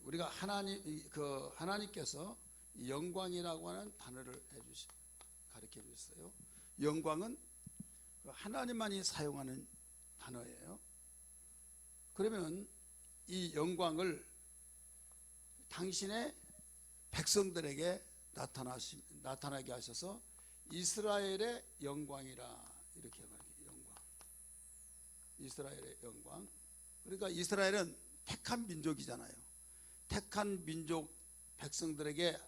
우리가 하나님께서 영광이라고 하는 단어를 가르쳐 주셨어요. 영광은 하나님만이 사용하는 단어예요. 그러면 이 영광을 당신의 백성들에게 나타나게 하셔서 이스라엘의 영광이라 이렇게 말해요. 영광. 이스라엘의 영광. 그러니까 이스라엘은 택한 민족이잖아요. 택한 민족 백성들에게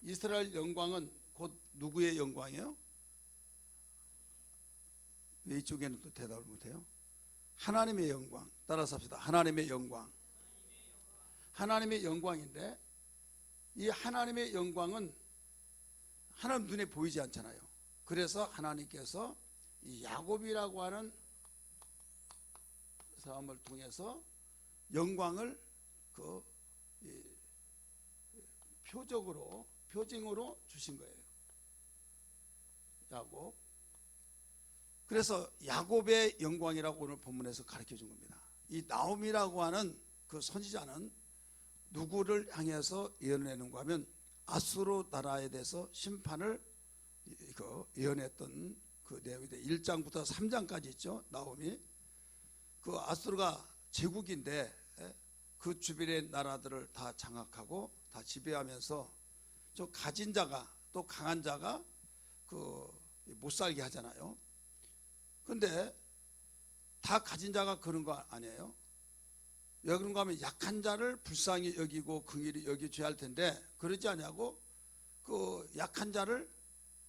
이스라엘 영광은 곧 누구의 영광이에요? 왜 이쪽에는 또 대답을 못해요? 하나님의 영광. 따라서 합시다. 하나님의 영광. 하나님의 영광인데 이 하나님의 영광은 하나님 눈에 보이지 않잖아요. 그래서 하나님께서 이 야곱이라고 하는 사람을 통해서 영광을 표징으로 주신 거예요. 야곱. 그래서 야곱의 영광이라고 오늘 본문에서 가르쳐 준 겁니다. 이 나옴이라고 하는 그 선지자는 누구를 향해서 예언했는가 하면 아수르 나라에 대해서 심판을 예언했던 그 내용인데 1장부터 3장까지 있죠. 나옴이 그 아수르가 제국인데 그 주변의 나라들을 다 장악하고 다 지배하면서 저 가진 자가 또 강한 자가 못 살게 하잖아요. 근데 다 가진 자가 그런 거 아니에요? 왜 그런가 하면 약한 자를 불쌍히 여기고 긍휼히 여겨줘야 할 텐데 그러지 않냐고 그 약한 자를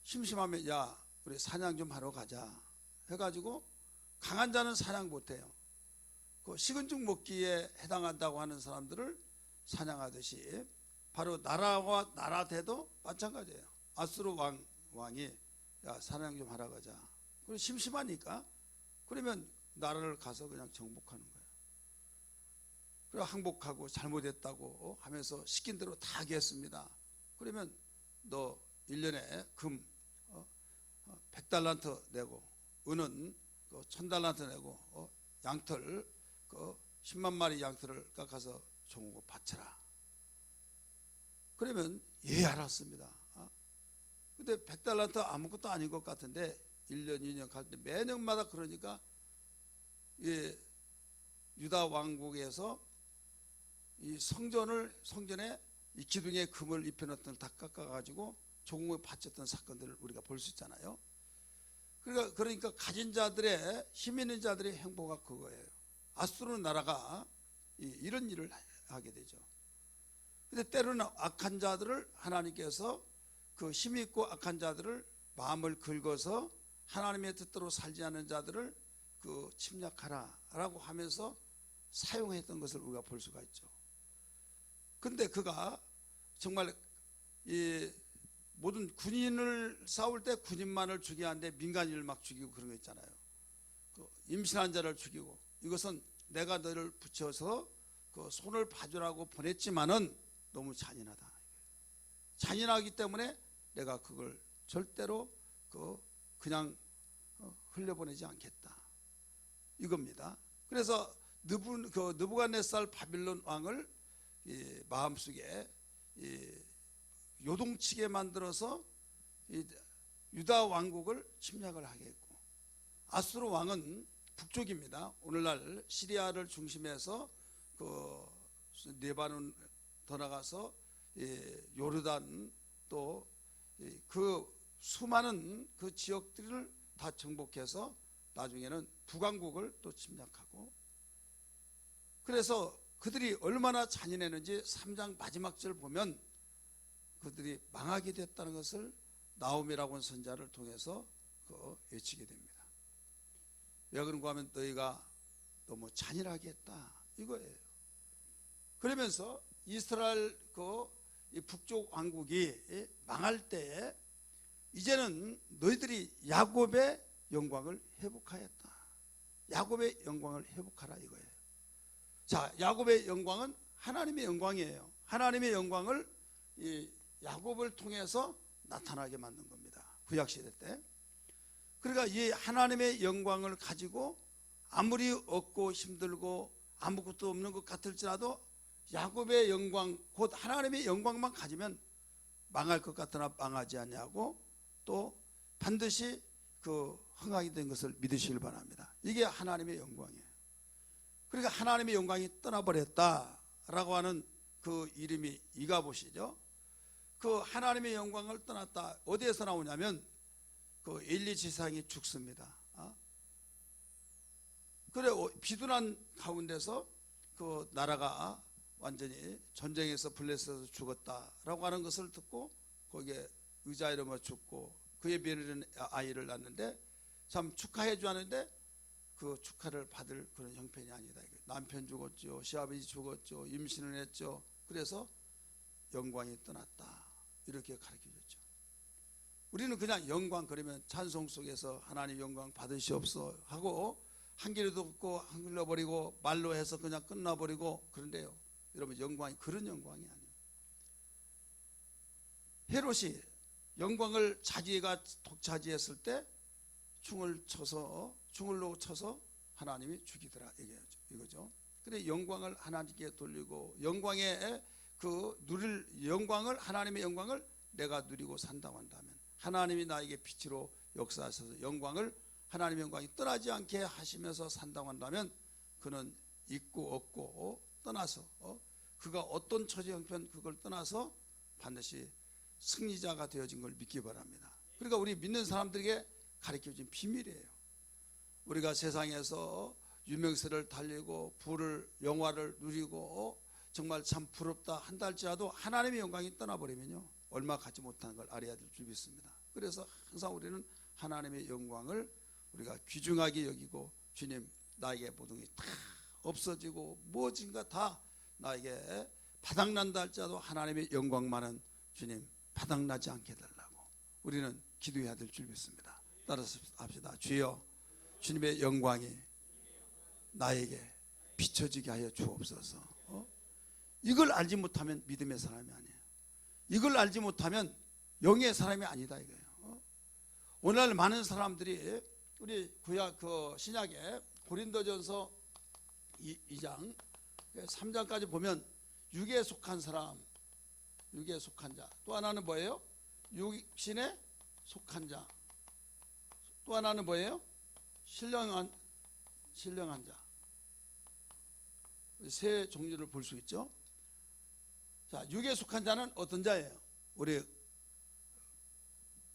심심하면 야 우리 사냥 좀 하러 가자 해가지고 강한 자는 사냥 못해요. 그 식은 죽 먹기에 해당한다고 하는 사람들을 사냥하듯이 바로 나라와 나라 대도 마찬가지예요. 아수르 왕이 야 사냥 좀 하러 가자. 그리고 심심하니까 그러면 나라를 가서 그냥 정복하는 거예요. 그리고 항복하고 잘못했다고 하면서 시킨 대로 다 하겠습니다. 그러면 너 1년에 금 100달란트 내고 은은 1000달란트 내고 양털 10만 마리 양털을 깎아서 종으로 바쳐라. 그러면 예 알았습니다. 근데 100달란트 아무것도 아닌 것 같은데 1년 2년 갈 때 매년마다 그러니까 유다 왕국에서 이 성전에 이 기둥에 금을 입혀놓던 걸 다 깎아가지고 종을 바쳤던 사건들을 우리가 볼 수 있잖아요. 그러니까 가진 자들의 힘 있는 자들의 행보가 그거예요. 아수르 나라가 이런 일을 하게 되죠. 근데 때로는 악한 자들을 하나님께서 그 힘 있고 악한 자들을 마음을 긁어서 하나님의 뜻대로 살지 않는 자들을 침략하라라고 하면서 사용했던 것을 우리가 볼 수가 있죠. 근데 그가 정말 이 모든 군인을 싸울 때 군인만을 죽여야 하는데 민간인을 막 죽이고 그런 거 있잖아요. 임신한 자를 죽이고 이것은 내가 너를 붙여서 손을 봐주라고 보냈지만은 너무 잔인하다. 잔인하기 때문에 내가 그걸 절대로 그냥 흘려보내지 않겠다. 이겁니다. 그래서 느부갓네살 바빌론 왕을 마음속에 요동치게 만들어서 유다 왕국을 침략을 하게 했고 아수르 왕은 북쪽입니다. 오늘날 시리아를 중심해서 레바논 더 나가서 요르단 또 그 수많은 그 지역들을 다 정복해서 나중에는 북왕국을 또 침략하고 그래서 그들이 얼마나 잔인했는지 3장 마지막 절 보면 그들이 망하게 됐다는 것을 나옴이라고 하는 선자를 통해서 외치게 됩니다. 왜 그런가 하면 너희가 너무 잔인하게 했다 이거예요. 그러면서 이스라엘 이 북쪽 왕국이 망할 때에 이제는 너희들이 야곱의 영광을 회복하였다. 야곱의 영광을 회복하라 이거예요. 자, 야곱의 영광은 하나님의 영광이에요. 하나님의 영광을 이 야곱을 통해서 나타나게 만든 겁니다. 구약시대 때. 그러니까 이 하나님의 영광을 가지고 아무리 없고 힘들고 아무것도 없는 것 같을지라도 야곱의 영광 곧 하나님의 영광만 가지면 망할 것 같으나 망하지 않냐고 또 반드시 그 흥하게 된 것을 믿으시길 바랍니다. 이게 하나님의 영광이에요. 그러니까 하나님의 영광이 떠나버렸다라고 하는 그 이름이 이가봇이죠. 그 하나님의 영광을 떠났다 어디에서 나오냐면 그 엘리 지상이 죽습니다. 그래 비둔한 가운데서 그 나라가 완전히 전쟁에서 블레셋에서 죽었다라고 하는 것을 듣고 거기에 의자이르며 죽고 그의 며느리는 아이를 낳는데 참 축하해 주었는데 그 축하를 받을 그런 형편이 아니다. 남편 죽었죠, 시아버지 죽었죠, 임신을 했죠. 그래서 영광이 떠났다 이렇게 가르쳐줬죠. 우리는 그냥 영광 그러면 찬송 속에서 하나님 영광 받으시옵소서 하고 한 길도 없고 흘러버리고 말로 해서 그냥 끝나버리고 그런데요, 여러분 영광이 그런 영광이 아니에요. 헤롯이 영광을 자기가 독차지했을 때 충을로 쳐서 하나님이 죽이더라 이거죠. 그래 영광을 하나님께 돌리고 영광의 그 누릴 영광을 하나님의 영광을 내가 누리고 산다고 한다면 하나님이 나에게 빛으로 역사하셔서 영광을 하나님의 영광이 떠나지 않게 하시면서 산다고 한다면 그는 있고 없고 떠나서 그가 어떤 처지 형편 그걸 떠나서 반드시 승리자가 되어진 걸 믿기 바랍니다. 그러니까 우리 믿는 사람들에게 가르쳐준 비밀이에요. 우리가 세상에서 유명세를 달리고 부를 영화를 누리고 정말 참 부럽다 한다 할지라도 하나님의 영광이 떠나버리면요 얼마 갖지 못하는 걸 알아야 될 줄 믿습니다. 그래서 항상 우리는 하나님의 영광을 우리가 귀중하게 여기고 주님 나에게 모든 게 다 없어지고 무엇인가 다 나에게 바닥난다 할지라도 하나님의 영광만은 주님 바닥나지 않게 해달라고 우리는 기도해야 될 줄 믿습니다. 따라서 합시다. 주여 주님의 영광이 나에게 비춰지게 하여 주옵소서. 이걸 알지 못하면 믿음의 사람이 아니에요. 이걸 알지 못하면 영의 사람이 아니다 이거예요. 오늘 많은 사람들이 우리 구약 그 신약에 고린도전서 2장 3장까지 보면 육에 속한 사람, 육에 속한 자. 또 하나는 뭐예요? 육신에 속한 자. 또 하나는 뭐예요? 신령한 자. 세 종류를 볼 수 있죠. 자, 육에 속한 자는 어떤 자예요? 우리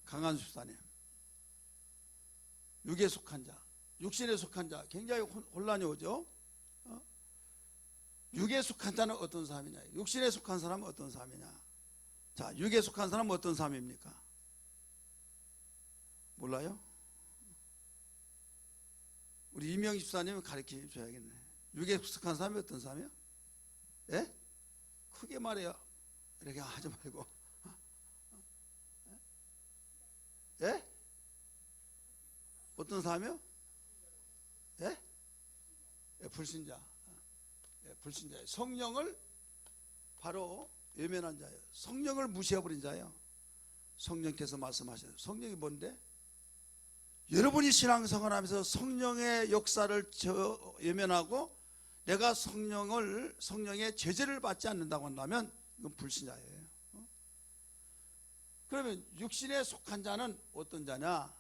강한 집사님. 육에 속한 자, 육신에 속한 자 굉장히 혼란이 오죠. 육에 속한 자는 어떤 사람이냐? 육신에 속한 사람은 어떤 사람이냐? 자, 육에 속한 사람은 어떤 사람입니까? 몰라요? 우리 이명희 집사님은 가르쳐 줘야겠네. 육에 속한 사람이 어떤 사람이요? 예? 크게 말해요. 이렇게 하지 말고. 예? 어떤 사람이요? 예? 예, 불신자. 예, 불신자. 성령을 바로 외면한 자예요. 성령을 무시해버린 자예요. 성령께서 말씀하셔요. 성령이 뭔데? 여러분이 신앙생활 하면서 성령의 역사를 외면하고 내가 성령의 제재를 받지 않는다고 한다면 이건 불신자예요. 그러면 육신에 속한 자는 어떤 자냐?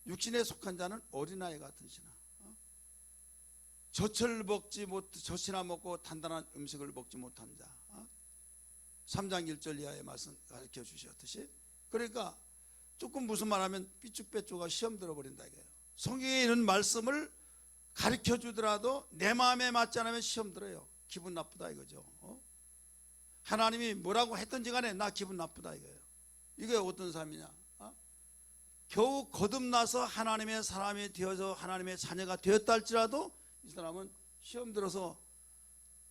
육신에 속한 자는 어린아이 같은 신앙. 젖이나 먹고 단단한 음식을 먹지 못한 자. 3장 1절 이하의 말씀 가르쳐 주셨듯이. 그러니까 조금 무슨 말하면 삐쭉빼쭉가 시험 들어버린다 이거예요. 성경에 있는 말씀을 가르쳐 주더라도 내 마음에 맞지 않으면 시험 들어요. 기분 나쁘다 이거죠. 하나님이 뭐라고 했든지 간에 나 기분 나쁘다 이거예요. 이게 어떤 사람이냐? 겨우 거듭나서 하나님의 사람이 되어서 하나님의 자녀가 되었다 할지라도 이 사람은 시험 들어서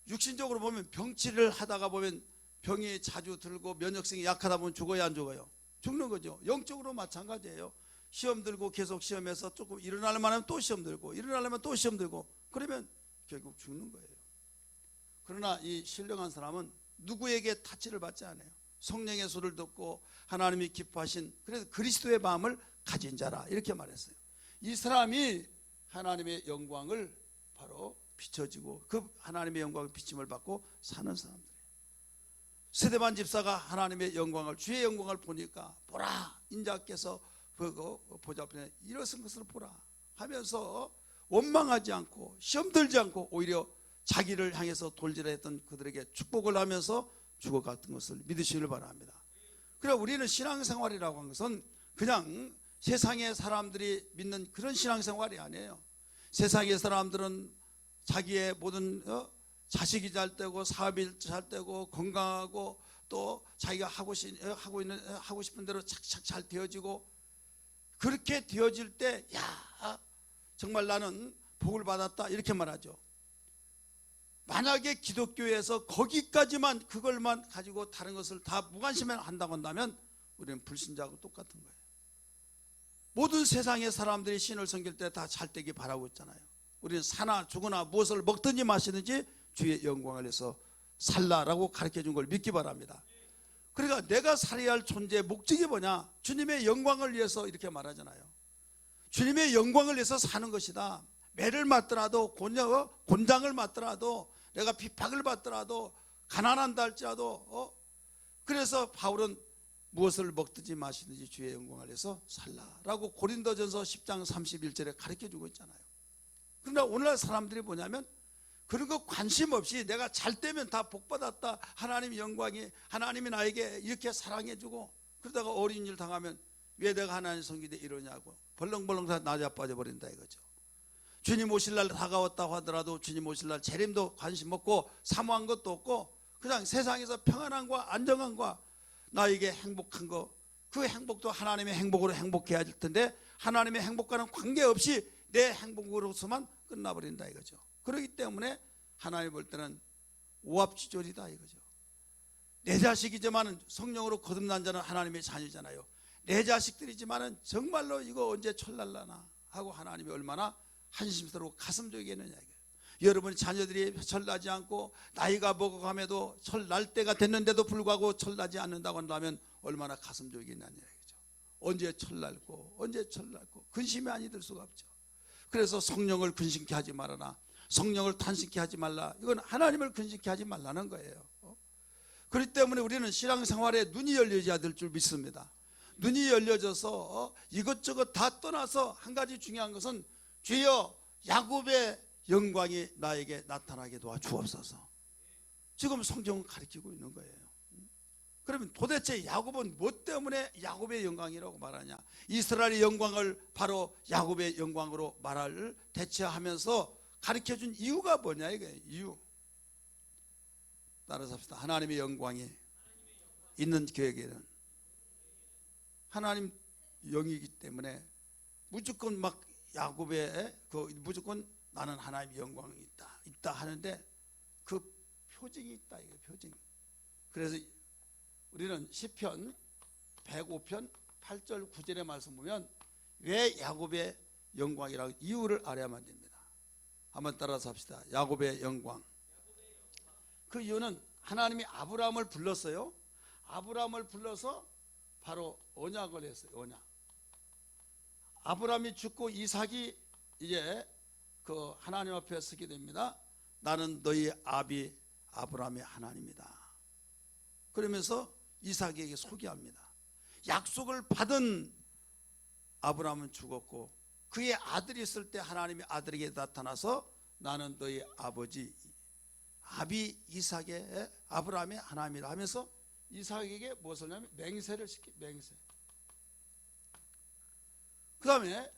육신적으로 보면 병치를 하다가 보면 병이 자주 들고 면역성이 약하다 보면 죽어야 안 죽어요? 죽는 거죠. 영적으로 마찬가지예요. 시험 들고 계속 시험해서 조금 일어나려면 하면 또 시험 들고 일어나려면 또 시험 들고 그러면 결국 죽는 거예요. 그러나 이 신령한 사람은 누구에게 타치를 받지 않아요. 성령의 소리를 듣고 하나님이 기뻐하신 그래서 그리스도의 마음을 가진 자라 이렇게 말했어요. 이 사람이 하나님의 영광을 바로 비춰지고 그 하나님의 영광의 비침을 받고 사는 사람들. 스데반 집사가 하나님의 영광을, 주의 영광을 보니까 보라, 인자께서 보좌 앞에 일어선 것을 보라 하면서 원망하지 않고 시험 들지 않고 오히려 자기를 향해서 돌질했던 그들에게 축복을 하면서 죽어갔던 것을 믿으시길 바랍니다. 그래, 우리는 신앙생활이라고 하는 것은 그냥 세상의 사람들이 믿는 그런 신앙생활이 아니에요. 세상의 사람들은 자기의 모든 자식이 잘 되고 사업이 잘 되고 건강하고 또 자기가 하고 싶은 대로 착착 잘 되어지고, 그렇게 되어질 때 야, 정말 나는 복을 받았다 이렇게 말하죠. 만약에 기독교에서 거기까지만 그걸만 가지고 다른 것을 다 무관심해 한다고 한다면 우리는 불신자하고 똑같은 거예요. 모든 세상의 사람들이 신을 섬길 때 다 잘 되기 바라고 있잖아요. 우리는 사나 죽으나 무엇을 먹든지 마시든지 주의 영광을 위해서 살라라고 가르쳐준 걸 믿기 바랍니다. 그러니까 내가 살아야 할 존재의 목적이 뭐냐? 주님의 영광을 위해서 이렇게 말하잖아요. 주님의 영광을 위해서 사는 것이다. 매를 맞더라도 곤장을 맞더라도 내가 핍박을 받더라도 가난한다 할지라도 그래서 바울은 무엇을 먹든지 마시든지 주의 영광을 위해서 살라라고 고린도전서 10장 31절에 가르쳐주고 있잖아요. 그러나 오늘날 사람들이 뭐냐면 그런 거 관심 없이 내가 잘 되면 다 복받았다, 하나님의 영광이, 하나님이 나에게 이렇게 사랑해주고, 그러다가 어린 일 당하면 왜 내가 하나님 섬기되 이러냐고 벌렁벌렁 다 낮아빠져 버린다 이거죠. 주님 오실 날 다가왔다고 하더라도 주님 오실 날 재림도 관심 없고 사모한 것도 없고 그냥 세상에서 평안함과 안정함과 나에게 행복한 거, 그 행복도 하나님의 행복으로 행복해야 될 텐데 하나님의 행복과는 관계없이 내 행복으로서만 끝나버린다 이거죠. 그렇기 때문에 하나님 볼 때는 오합지졸이다 이거죠. 내 자식이지만은 성령으로 거듭난 자는 하나님의 자녀잖아요. 내 자식들이지만은 정말로 이거 언제 철날라나 하고 하나님이 얼마나 한심스럽고 가슴적이겠느냐 이거예요. 여러분의 자녀들이 철나지 않고 나이가 먹어감에도 철날 때가 됐는데도 불구하고 철나지 않는다고 한다면 얼마나 가슴적이겠느냐 이거죠. 언제 철날고 언제 철날고 근심이 아니 들 수가 없죠. 그래서 성령을 근심케 하지 말아라, 성령을 탄식케 하지 말라, 이건 하나님을 근심케 하지 말라는 거예요. 그렇기 때문에 우리는 신앙생활에 눈이 열려져야 될 줄 믿습니다. 눈이 열려져서 이것저것 다 떠나서 한 가지 중요한 것은 주여 야곱의 영광이 나에게 나타나게 도와주옵소서. 지금 성경은 가르치고 있는 거예요. 그러면 도대체 야곱은 무엇 때문에 야곱의 영광이라고 말하냐? 이스라엘의 영광을 바로 야곱의 영광으로 말을 대체하면서 가르쳐준 이유가 뭐냐 이거예요. 이유 따라서 합시다. 하나님의 영광이 있는 교회에는 하나님 영이기 때문에 무조건 막 야곱의 무조건 나는 하나님의 영광이 있다 하는데 그 표징이 있다 이게 표징. 그래서 우리는 시편 105편 8절 9절의 말씀 보면 왜 야곱의 영광이라고 이유를 알아야만 됩니다. 한번 따라서 합시다. 야곱의 영광. 그 이유는 하나님이 아브라함을 불렀어요. 아브라함을 불러서 바로 언약을 했어요. 언약. 아브라함이 죽고 이삭이 이제 그 하나님 앞에 서게 됩니다. 나는 너희 아비 아브라함의 하나님이다. 그러면서 이삭에게 소개합니다. 약속을 받은 아브라함은 죽었고 그의 아들이 있을 때 하나님의 아들에게 나타나서 나는 너희 아버지 아비 이삭의 아브라함의 하나님이다 하면서 이삭에게 무엇을 하냐면 맹세를 시키 맹세. 그 다음에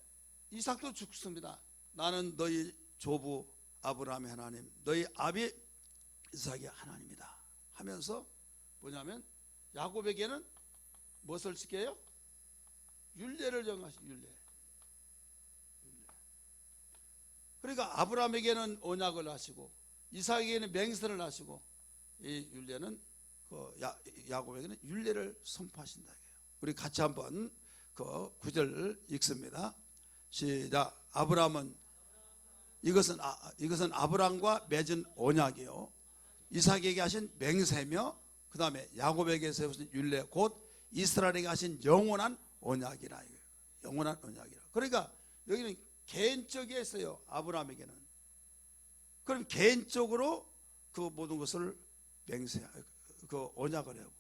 이삭도 죽습니다. 나는 너희 조부 아브라함의 하나님 너희 아비 이삭의 하나님이다 하면서 뭐냐면 야곱에게는 무엇을 시켜요? 율례를 정하시 율례. 그러니까 아브라함에게는 언약을 하시고 이삭에게는 맹세를 하시고 이 율례는 야곱에게는 율례를 선포하신다. 우리 같이 한번 그 9절 읽습니다. 시작. 아브라함은 이것은 아브라함과 맺은 언약이요 이삭에게 하신 맹세며 그 다음에 야곱에게 세우신 율례 곧 이스라엘에게 하신 영원한 언약이라. 영원한 언약이라. 그러니까 여기는 개인적이었어요. 아브라함에게는. 그럼 개인적으로 그 모든 것을 그 언약을 하고,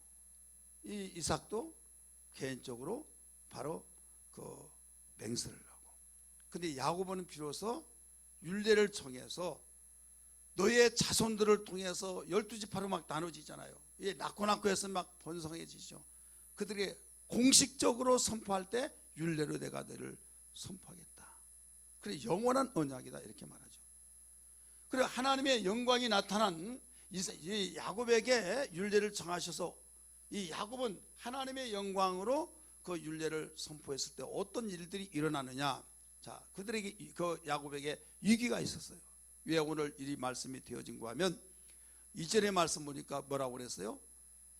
이 이삭도 개인적으로 바로 그 맹세를 하고. 근데 야고보는 비로소 율례를 정해서 너의 자손들을 통해서 12지파로 막 나눠지잖아요. 이게 낳고 해서 막 번성해지죠. 그들이 공식적으로 선포할 때 율례로 내가 너를 선포하겠다. 그래, 영원한 언약이다 이렇게 말하죠. 그래, 하나님의 영광이 나타난 이 야곱에게 율례를 정하셔서, 이 야곱은 하나님의 영광으로 그 율례를 선포했을 때 어떤 일들이 일어나느냐. 자, 그들에게, 그 야곱에게 위기가 있었어요. 왜 오늘 이 말씀이 되어진가 하면, 이전의 말씀 보니까 뭐라고 그랬어요?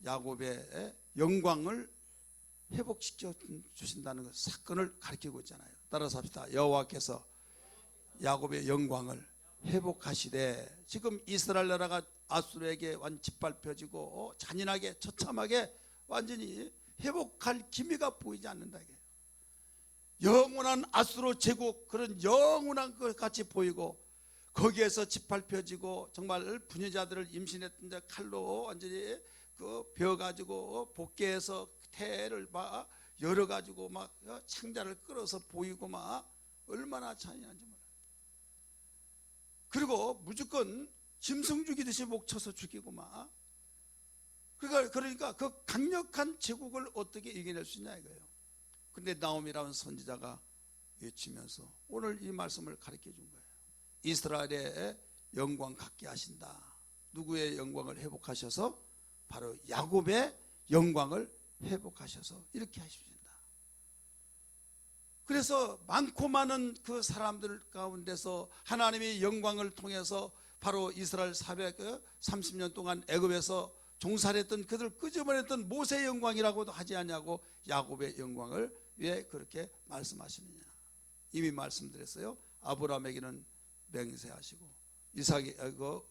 야곱의 영광을 회복시켜 주신다는 그 사건을 가리키고 있잖아요. 따라서 합시다. 여호와께서 야곱의 영광을 회복하시되, 지금 이스라엘 나라가 아수르에게 완 짓밟혀지고 잔인하게 처참하게 완전히 회복할 기미가 보이지 않는다 이게. 영원한 아수르 제국, 그런 영원한 것 같이 보이고, 거기에서 짓밟혀지고 정말 부녀자들을 임신했던 자 칼로 완전히 그 베어가지고 복개해서 태를 막 열어가지고 막 창자를 끌어서 보이고 막 얼마나 잔인한지 몰라요. 그리고 무조건 짐승 죽이듯이 목 쳐서 죽이고 막. 그러니까 그 강력한 제국을 어떻게 이겨낼 수 있냐 이거예요. 근데 나옴이라는 선지자가 외치면서 오늘 이 말씀을 가르쳐 준 거예요. 이스라엘의 영광 갖게 하신다. 누구의 영광을 회복하셔서? 바로 야곱의 영광을 회복하셔서 이렇게 하십니다. 그래서 많고 많은 그 사람들 가운데서 하나님의 영광을 통해서 바로 이스라엘 430년 동안 애굽에서 종살했던 그들 끄집어냈던 모세의 영광이라고도 하지 않냐고, 야곱의 영광을 왜 그렇게 말씀하시느냐. 이미 말씀드렸어요. 아브라함에게는 맹세하시고, 이삭에게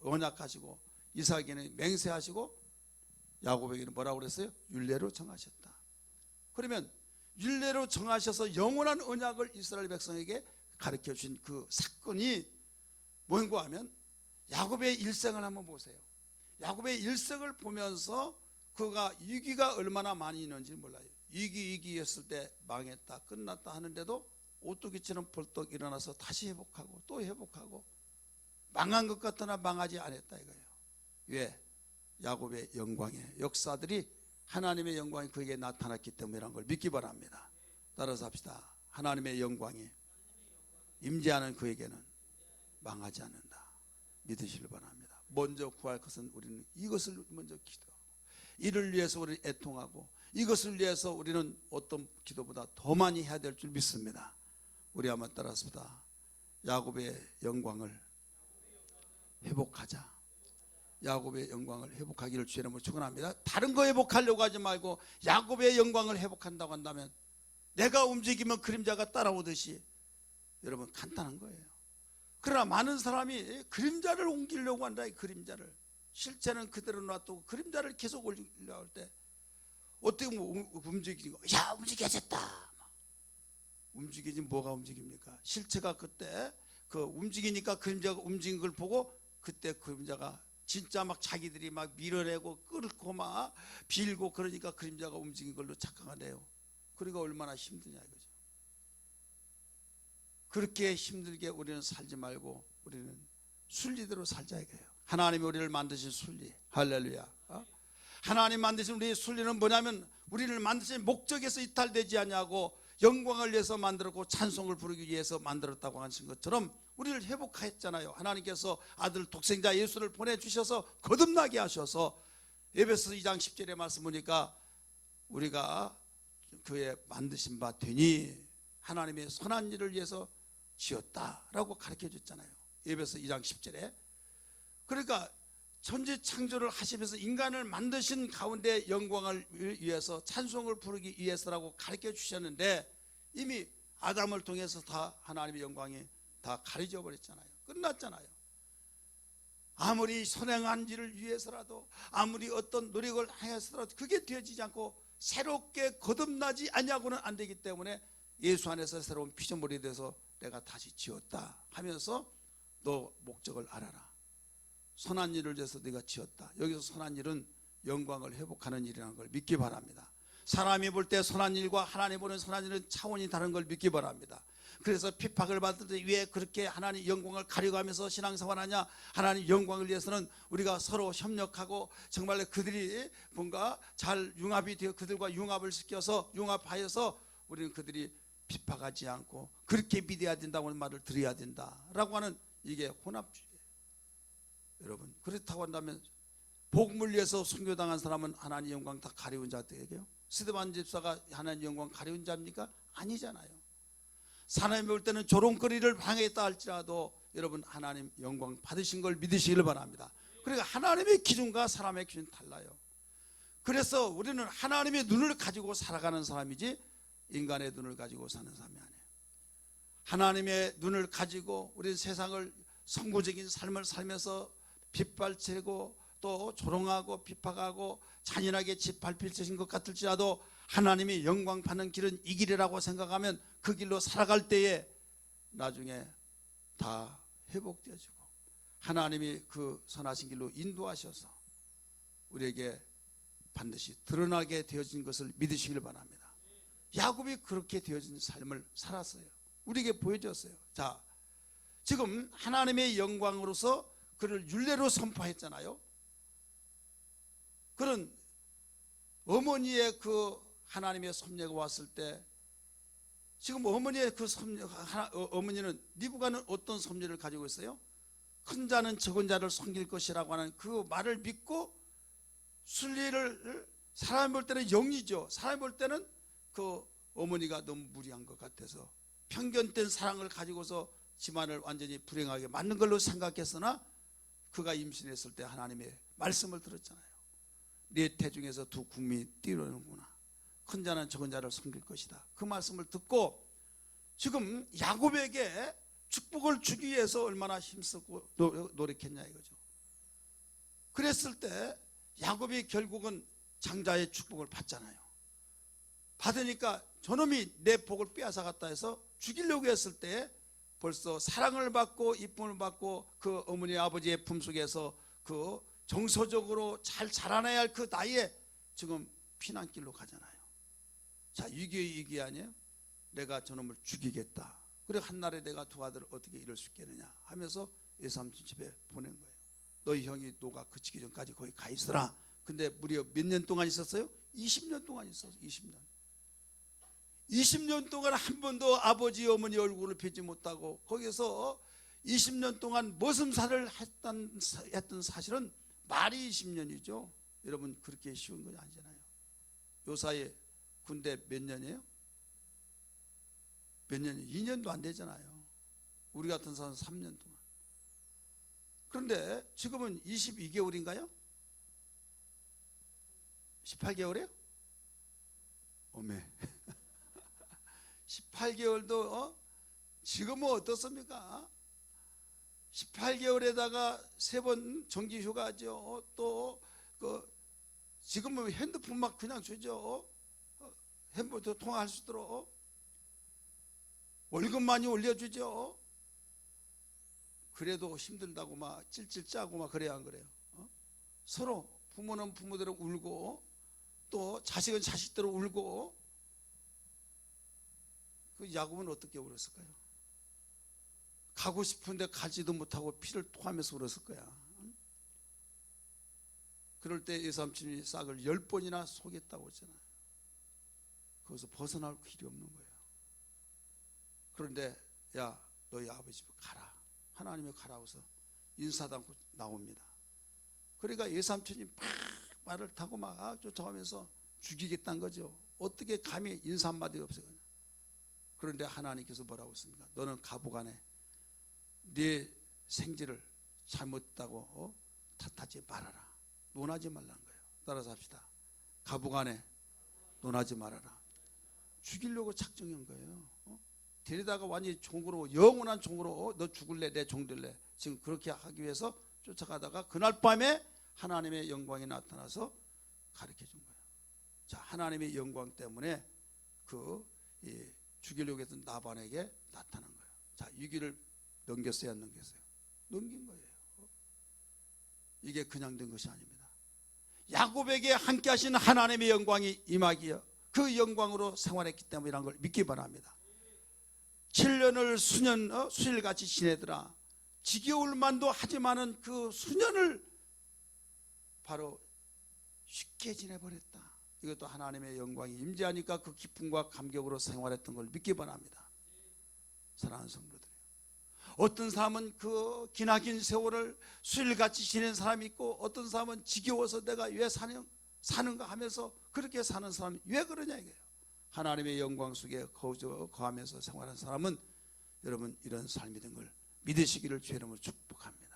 언약하시고, 이삭에게는 맹세하시고, 야곱에게는 뭐라고 그랬어요? 율례로 정하셨다. 그러면 율례로 정하셔서 영원한 언약을 이스라엘 백성에게 가르쳐 주신 그 사건이 뭔가 하면, 야곱의 일생을 한번 보세요. 야곱의 일생을 보면서 그가 위기가 얼마나 많이 있는지 몰라요. 위기했을 때 망했다 끝났다 하는데도 오뚜기처럼 벌떡 일어나서 다시 회복하고 또 회복하고, 망한 것 같으나 망하지 않았다 이거예요. 왜? 야곱의 영광의 역사들이, 하나님의 영광이 그에게 나타났기 때문이라는 걸 믿기 바랍니다. 따라서 합시다. 하나님의 영광이 임재하는 그에게는 망하지 않는다. 믿으시길 바랍니다. 먼저 구할 것은 우리는 이것을 먼저 기도하고, 이를 위해서 우리는 애통하고, 이것을 위해서 우리는 어떤 기도보다 더 많이 해야 될 줄 믿습니다. 우리 한번 따라합시다. 야곱의 영광을 회복하자. 야곱의 영광을 회복하기를 주의 이름으로 축원합니다. 다른 거 회복하려고 하지 말고 야곱의 영광을 회복한다고 한다면, 내가 움직이면 그림자가 따라오듯이, 여러분 간단한 거예요. 그러나 많은 사람이 그림자를 옮기려고 한다. 이 그림자를, 실체는 그대로 놔두고 그림자를 계속 올리려고 할 때 어떻게 움직이는 거? 야, 움직여졌다. 움직이지 뭐가 움직입니까? 실체가 그때 그 움직이니까 그림자가 움직인 걸 보고, 그때 그림자가 진짜 막 자기들이 막 밀어내고 끌고 막 빌고 그러니까 그림자가 움직인 걸로 착각하네요. 그러니까 얼마나 힘드냐 이거죠. 그렇게 힘들게 우리는 살지 말고 우리는 순리대로 살자 이거예요. 하나님이 우리를 만드신 순리, 할렐루야. 하나님 만드신 우리의 순리는 뭐냐면, 우리를 만드신 목적에서 이탈되지 않냐고, 영광을 위해서 만들었고 찬송을 부르기 위해서 만들었다고 하신 것처럼 우리를 회복했잖아요. 하나님께서 아들 독생자 예수를 보내주셔서 거듭나게 하셔서, 에베소서 2장 10절의 말씀 보니까 우리가 그의 만드신 바 되니 하나님의 선한 일을 위해서 지었다라고 가르쳐 줬잖아요. 에베소서 2장 10절에. 그러니까 천지 창조를 하시면서 인간을 만드신 가운데 영광을 위해서 찬송을 부르기 위해서라고 가르쳐 주셨는데, 이미 아담을 통해서 다 하나님의 영광이 다 가려져 버렸잖아요. 끝났잖아요. 아무리 선행한 일을 위해서라도, 아무리 어떤 노력을 하여서라도 그게 되어지지 않고 새롭게 거듭나지 않냐고는 안 되기 때문에, 예수 안에서 새로운 피조물이 돼서 내가 다시 지었다 하면서 너 목적을 알아라. 선한 일을 위해서 네가 지었다. 여기서 선한 일은 영광을 회복하는 일이라는 걸 믿기 바랍니다. 사람이 볼 때 선한 일과 하나님 보는 선한 일은 차원이 다른 걸 믿기 바랍니다. 그래서 핍박을 받을 때 왜 그렇게 하나님 영광을 가려가면서 신앙생활하냐? 하나님 영광을 위해서는 우리가 서로 협력하고 정말 그들이 뭔가 잘 융합이 되어 그들과 융합을 시켜서 융합하여서 우리는 그들이 핍박하지 않고 그렇게 믿어야 된다고 하는 말을 드려야 된다라고 하는 이게 혼합주의예요. 여러분, 그렇다고 한다면 복음을 위해서 순교당한 사람은 하나님 영광 다 가려운 자들에게요. 스데반 집사가 하나님 영광 가려운 자입니까? 아니잖아요. 사람이 볼 때는 조롱거리를 방해했다 할지라도 여러분 하나님 영광 받으신 걸 믿으시길 바랍니다. 그러니까 하나님의 기준과 사람의 기준이 달라요. 그래서 우리는 하나님의 눈을 가지고 살아가는 사람이지 인간의 눈을 가지고 사는 사람이 아니에요. 하나님의 눈을 가지고 우리는 세상을 선구적인 삶을 살면서 빗발치고 또 조롱하고 핍박하고 잔인하게 짓밟히신 것 같을지라도 하나님이 영광 받는 길은 이 길이라고 생각하면 그 길로 살아갈 때에 나중에 다 회복되어지고 하나님이 그 선하신 길로 인도하셔서 우리에게 반드시 드러나게 되어진 것을 믿으시길 바랍니다. 야곱이 그렇게 되어진 삶을 살았어요. 우리에게 보여줬어요. 자, 지금 하나님의 영광으로서 그를 율례로 선포했잖아요. 그런 어머니의 그 하나님의 섭리가 왔을 때 지금 어머니의 그 어머니는 리브가는 어떤 섭리를 가지고 있어요? 큰 자는 적은 자를 섬길 것이라고 하는 그 말을 믿고 순리를 사람이 볼 때는 영이죠. 사람이 볼 때는 그 어머니가 너무 무리한 것 같아서 편견된 사랑을 가지고서 집안을 완전히 불행하게 만든 걸로 생각했으나 그가 임신했을 때 하나님의 말씀을 들었잖아요. 네 태중에서 두 국민이 뛰어오는구나. 큰 자는 적은 자를 섬길 것이다. 그 말씀을 듣고 지금 야곱에게 축복을 주기 위해서 얼마나 힘쓰고 노력했냐 이거죠. 그랬을 때 야곱이 결국은 장자의 축복을 받잖아요. 받으니까 저놈이 내 복을 빼앗아갔다 해서 죽이려고 했을 때 벌써 사랑을 받고 이쁨을 받고 그 어머니 아버지의 품속에서 그 정서적으로 잘 자라나야 할 그 나이에 지금 피난길로 가잖아요. 자, 위기의 아니에요? 내가 저놈을 죽이겠다. 그래 한날에 내가 두 아들을 어떻게 이럴 수 있겠느냐 하면서 외삼촌 집에 보낸 거예요. 너희 형이 노가 그치기 전까지 거기 가 있어라. 근데 무려 몇 년 동안 있었어요? 20년 동안 있었어요. 20년 동안 한 번도 아버지 어머니 얼굴을 뵈지 못하고 거기서 20년 동안 머슴살을 했던 사실은 말이 20년이죠. 여러분 그렇게 쉬운 건 아니잖아요. 요 사이에 군대 몇 년이에요? 몇 년이에요? 2년도 안 되잖아요. 우리 같은 사람은 3년 동안. 그런데 지금은 22개월인가요? 18개월이에요? 어메 18개월도 지금은 어떻습니까? 18개월에다가 3번 정기휴가죠. 또 지금은 핸드폰 막 그냥 주죠. 핸드폰 통화할 수 있도록 월급 많이 올려주죠. 그래도 힘들다고 막 찔찔 짜고 막 그래야 안 그래요? 서로 부모는 부모대로 울고 또 자식은 자식대로 울고. 그 야곱은 어떻게 울었을까요? 가고 싶은데 가지도 못하고 피를 토하면서 울었을 거야. 그럴 때 외삼촌이 싹을 10번이나 속였다고 했잖아요. 거기서 벗어날 길이 없는 거예요. 그런데 야 너희 아버지 집에 가라. 하나님이 가라고서 인사당고 나옵니다. 그러니까 외삼촌이 막 말을 타고 막 쫓아오면서 죽이겠다는 거죠. 어떻게 감히 인사 한마디 없어요. 그런데 하나님께서 뭐라고 했습니까? 너는 가부간에 네 생지를 잘못했다고 탓하지 말아라. 논하지 말라는 거예요. 따라서 합시다. 가부간에 논하지 말아라. 죽이려고 작정한 거예요. 데리다가 완전히 종으로 영원한 종으로 너 죽을래 내 종 될래 지금 그렇게 하기 위해서 쫓아가다가 그날 밤에 하나님의 영광이 나타나서 가르쳐 준 거예요. 자, 하나님의 영광 때문에 죽이려고 했던 나반에게 나타난 거예요. 자, 위기를 넘겼어야 안 넘겼어요? 넘긴 거예요. 이게 그냥 된 것이 아닙니다. 야곱에게 함께 하신 하나님의 영광이 임하기에 그 영광으로 생활했기 때문이라는 걸 믿기 바랍니다. 7년을 수일같이 지내더라. 지겨울 만도 하지만은 그 수년을 바로 쉽게 지내버렸다. 이것도 하나님의 영광이 임재하니까 그 기쁨과 감격으로 생활했던 걸 믿기 바랍니다. 사랑하는 성도들, 어떤 사람은 그 기나긴 세월을 수일같이 지낸 사람이 있고, 어떤 사람은 지겨워서 내가 왜 사는가 하면서 그렇게 사는 사람이 왜 그러냐 이거예요. 하나님의 영광 속에 거하면서 생활한 사람은 여러분 이런 삶이 된 걸 믿으시기를 주의 이름으로 축복합니다.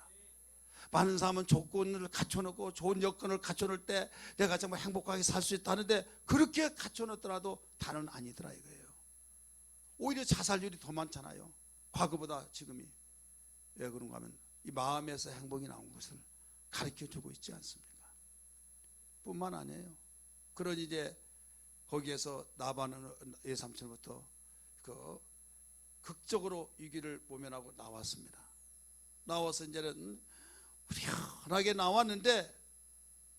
많은 사람은 조건을 갖춰놓고 좋은 여건을 갖춰놓을 때 내가 정말 행복하게 살 수 있다는데, 그렇게 갖춰놓더라도 다는 아니더라 이거예요. 오히려 자살률이 더 많잖아요. 과거보다 지금이. 왜 그런가 하면 이 마음에서 행복이 나온 것을 가르쳐주고 있지 않습니까? 뿐만 아니에요. 그런 이제 거기에서 나반은 예삼촌부터 그 극적으로 위기를 모면하고 나왔습니다. 나와서 이제는 후련하게 나왔는데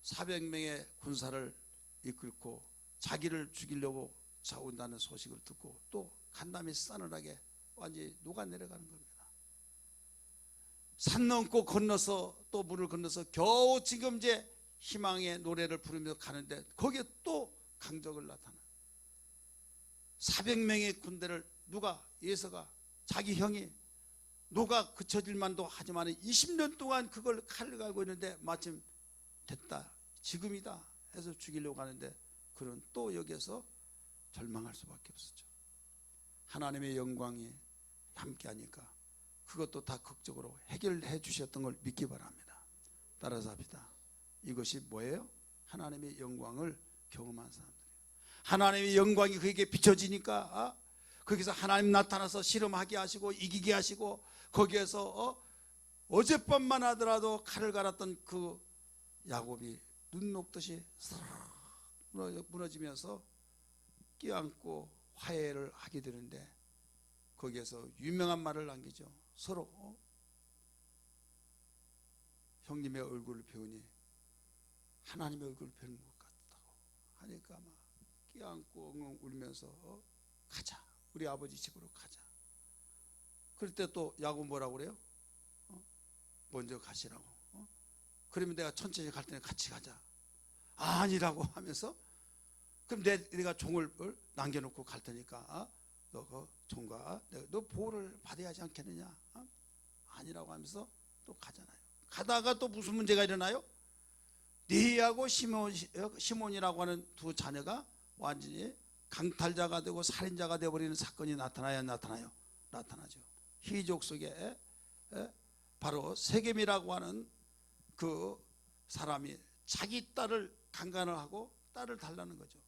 400명의 군사를 이끌고 자기를 죽이려고 싸운다는 소식을 듣고 또 간담이 싸늘하게 완전히 녹아내려가는 겁니다. 산 넘고 건너서 또 물을 건너서 겨우 지금 이제 희망의 노래를 부르면서 가는데 거기에 또 강적을 나타나. 400명의 군대를 누가, 예서가, 자기 형이 녹아 그쳐질 만도 하지만 20년 동안 그걸 칼을 갈고 있는데 마침 됐다, 지금이다 해서 죽이려고 하는데 그는 또 여기에서 절망할 수밖에 없었죠. 하나님의 영광이 함께하니까 그것도 다 극적으로 해결해 주셨던 걸 믿기 바랍니다. 따라서 합시다. 이것이 뭐예요? 하나님의 영광을 경험한 사람들이에요. 하나님의 영광이 그에게 비춰지니까 거기서 하나님 나타나서 실험하게 하시고 이기게 하시고, 거기에서 어젯밤만 하더라도 칼을 갈았던 그 야곱이 눈 녹듯이 무너지면서 끼안고 화해를 하게 되는데, 거기에서 유명한 말을 남기죠. 서로 형님의 얼굴을 배우니 하나님의 얼굴을 배우는 것 같다고 하니까 막 끼안고 엉엉 울면서 가자, 우리 아버지 집으로 가자. 그럴 때 또 야곱 뭐라고 그래요? 먼저 가시라고. 그러면 내가 천천히 갈 때는 같이 가자. 아니라고 하면서, 그럼 내가 종을 남겨놓고 갈 테니까 너 그 종과 너 보호를 받아야 하지 않겠느냐? 아니라고 하면서 또 가잖아요. 가다가 또 무슨 문제가 일어나요? 리하고 시몬이라고 하는 두 자녀가 완전히 강탈자가 되고 살인자가 되어버리는 사건이 나타나야 안 나타나요? 나타나죠. 희족 속에 바로 세겜이라고 하는 그 사람이 자기 딸을 강간을 하고 딸을 달라는 거죠.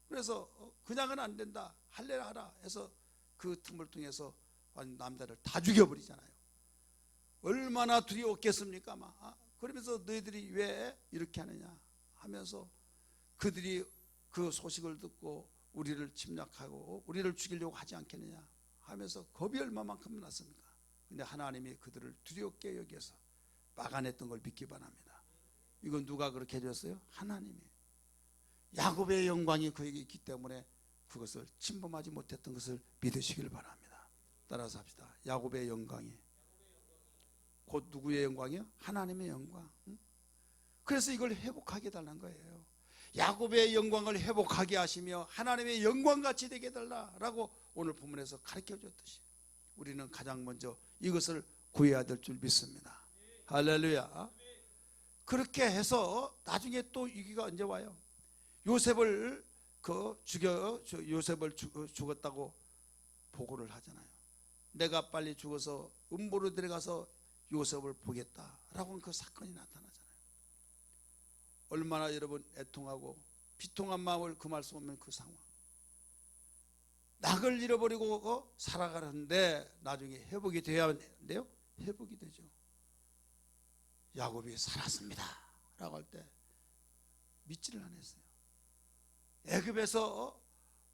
그래서 그냥은 안 된다, 할래라 하라 해서 그 틈을 통해서 남자를 다 죽여버리잖아요. 얼마나 두려웠겠습니까? 그러면서 너희들이 왜 이렇게 하느냐 하면서 그들이 그 소식을 듣고 우리를 침략하고 우리를 죽이려고 하지 않겠느냐 하면서 겁이 얼마만큼 났습니까? 근데 하나님이 그들을 두렵게 여겨서 막아냈던 걸 믿기 바랍니다. 이건 누가 그렇게 해줬어요? 하나님이. 야곱의 영광이 그에게 있기 때문에 그것을 침범하지 못했던 것을 믿으시길 바랍니다. 따라서 합시다. 야곱의 영광이 곧 누구의 영광이요? 하나님의 영광. 그래서 이걸 회복하게 해달라는 거예요. 야곱의 영광을 회복하게 하시며 하나님의 영광같이 되게 해달라고 오늘 본문에서 가르쳐 줬듯이 우리는 가장 먼저 이것을 구해야 될 줄 믿습니다. 할렐루야. 그렇게 해서 나중에 또 위기가 언제 와요? 요셉을 요셉을 죽었다고 보고를 하잖아요. 내가 빨리 죽어서 음보로 들어가서 요셉을 보겠다라고 하는 그 사건이 나타나잖아요. 얼마나 여러분 애통하고 비통한 마음을 금할 수 없는 그 상황. 낙을 잃어버리고 살아가는데 나중에 회복이 돼야 하는데요, 회복이 되죠. 야곱이 살았습니다 라고 할 때 믿지를 않았어요. 애굽에서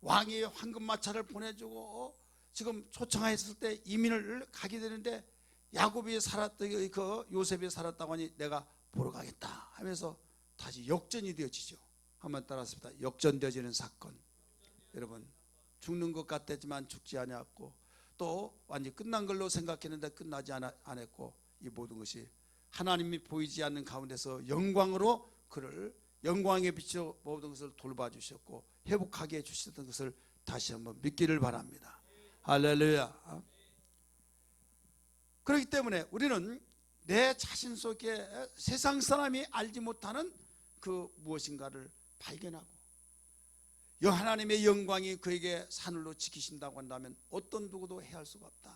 왕이 황금마차를 보내주고 지금 초청했을 때 이민을 가게 되는데 야곱이 살았던 그 요셉이 살았다고 하니 내가 보러 가겠다 하면서 다시 역전이 되어지죠. 한번 따라합시다. 역전되어지는 사건. 여러분, 죽는 것 같았지만 죽지 아니었고, 또 완전히 끝난 걸로 생각했는데 끝나지 않았고, 이 모든 것이 하나님이 보이지 않는 가운데서 영광으로 그를 영광의 빛으로 모든 것을 돌봐주셨고 회복하게 해주셨던 것을 다시 한번 믿기를 바랍니다. 할렐루야. 그렇기 때문에 우리는 내 자신 속에 세상 사람이 알지 못하는 그 무엇인가를 발견하고, 하나님의 영광이 그에게 산울로 지키신다고 한다면 어떤 누구도 해할 수가 없다.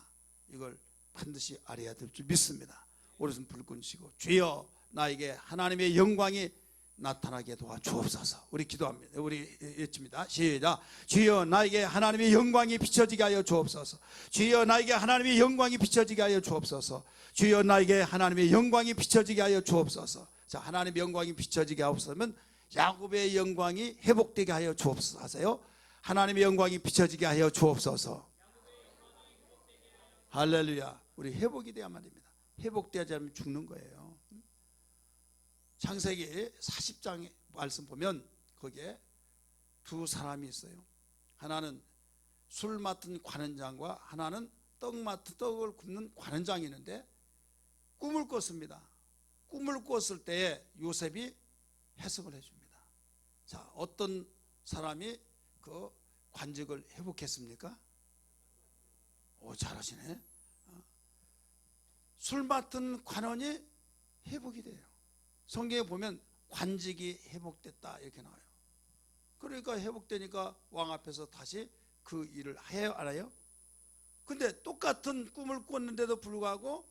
이걸 반드시 알아야 될 줄 믿습니다. 오른손 불끈 쥐고, 주여 나에게 하나님의 영광이 나타나게 도와주옵소서. 우리 기도합니다. 우리 외칩니다. 시작. 주여 나에게 하나님의 영광이 비춰지게 하여 주옵소서. 주여 나에게 하나님의 영광이 비춰지게 하여 주옵소서. 주여 나에게 하나님의 영광이 비춰지게 하여 주옵소서. 자, 하나님의 영광이 비춰지게 하옵소서면 야곱의 영광이 회복되게 하여 주옵소서 하세요. 하나님의 영광이 비춰지게 하여 주옵소서. 할렐루야. 우리 회복이 돼야만 됩니다. 회복되지 않으면 죽는 거예요. 창세기 40장 말씀 보면 거기에 두 사람이 있어요. 하나는 술 맡은 관원장과 하나는 떡을 굽는 관원장이 있는데 꿈을 꿨습니다. 꿈을 꿨을 때에 요셉이 해석을 해줍니다. 자, 어떤 사람이 그 관직을 회복했습니까? 잘하시네. 술 맡은 관원이 회복이 돼요. 성경에 보면 관직이 회복됐다 이렇게 나와요. 그러니까 회복되니까 왕 앞에서 다시 그 일을 해요, 알아요? 근데 똑같은 꿈을 꿨는데도 불구하고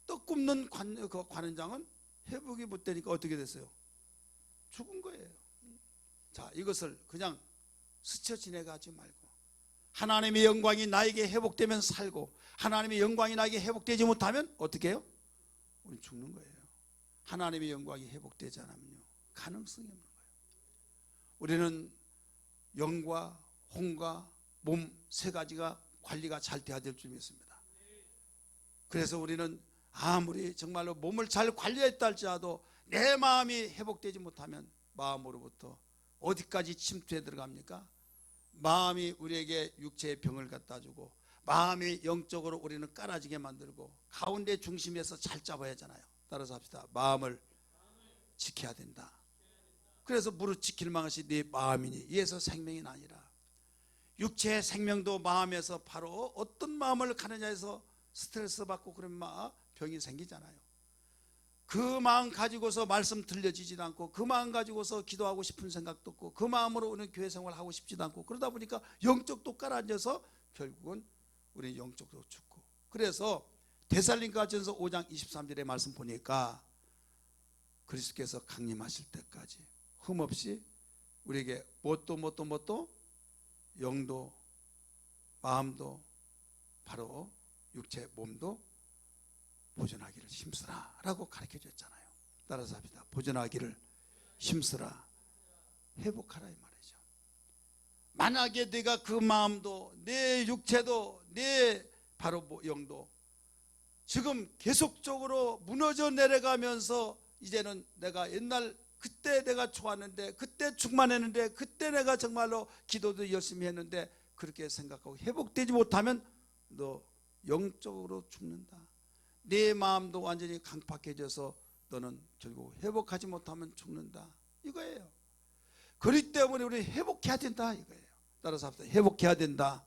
떡 굽는 그 관원장은 회복이 못 되니까 어떻게 됐어요? 죽은 거예요. 자, 이것을 그냥 스쳐 지나가지 말고 하나님의 영광이 나에게 회복되면 살고, 하나님의 영광이 나에게 회복되지 못하면 어떻게 해요? 우리는 죽는 거예요. 하나님의 영광이 회복되지 않으면요, 가능성이 없는 거예요. 우리는 영과 혼과 몸 세 가지가 관리가 잘 돼야 될 줄 믿습니다. 그래서 우리는 아무리 정말로 몸을 잘 관리했다 할지라도 내 마음이 회복되지 못하면 마음으로부터 어디까지 침투해 들어갑니까? 마음이 우리에게 육체의 병을 갖다 주고, 마음이 영적으로 우리는 깔아지게 만들고, 가운데 중심에서 잘 잡아야 하잖아요. 따라서 합시다. 마음을 지켜야 된다. 그래서 무릇 지킬 만것이 네 마음이니 이에서 생명이 아니라, 육체의 생명도 마음에서 바로 어떤 마음을 가느냐에서 스트레스 받고 그러면 병이 생기잖아요. 그 마음 가지고서 말씀 들려지지도 않고, 그 마음 가지고서 기도하고 싶은 생각도 없고, 그 마음으로 오늘 교회 생활을 하고 싶지도 않고, 그러다 보니까 영적도 깔아앉아서 결국은 우리 영적도 죽고. 그래서 데살로니가전서 5장 23절의 말씀 보니까 그리스도께서 강림하실 때까지 흠없이 우리에게 뭣도 영도 마음도 바로 육체 몸도 보존하기를 힘쓰라 라고 가르쳐 줬잖아요. 따라서 합시다. 보존하기를 힘쓰라, 회복하라 이 말이죠. 만약에 내가 그 마음도 내 육체도 내 바로 영도 지금 계속적으로 무너져 내려가면서, 이제는 내가 옛날 그때 내가 좋았는데, 그때 충만했는데, 그때 내가 정말로 기도도 열심히 했는데, 그렇게 생각하고 회복되지 못하면 너 영적으로 죽는다. 내 마음도 완전히 강팍해져서 너는 결국 회복하지 못하면 죽는다 이거예요. 그렇기 때문에 우리 회복해야 된다 이거예요. 따라서 합시다. 회복해야 된다.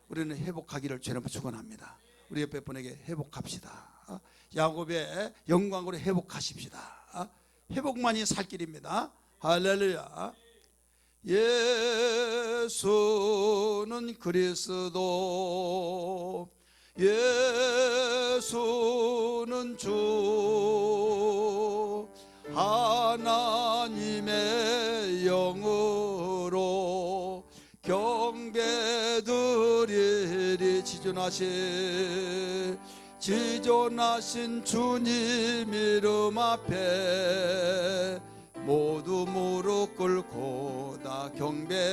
우리는 회복하기를 주님으로 축원합니다. 우리 옆에 분에게 회복합시다. 야곱의 영광으로 회복하십시다. 회복만이 살 길입니다. 할렐루야. 예수는 그리스도, 예수는 주, 하나님의 영으로 경배드리리. 지존하신 주님 이름 앞에 모두 무릎 꿇고 다 경배해.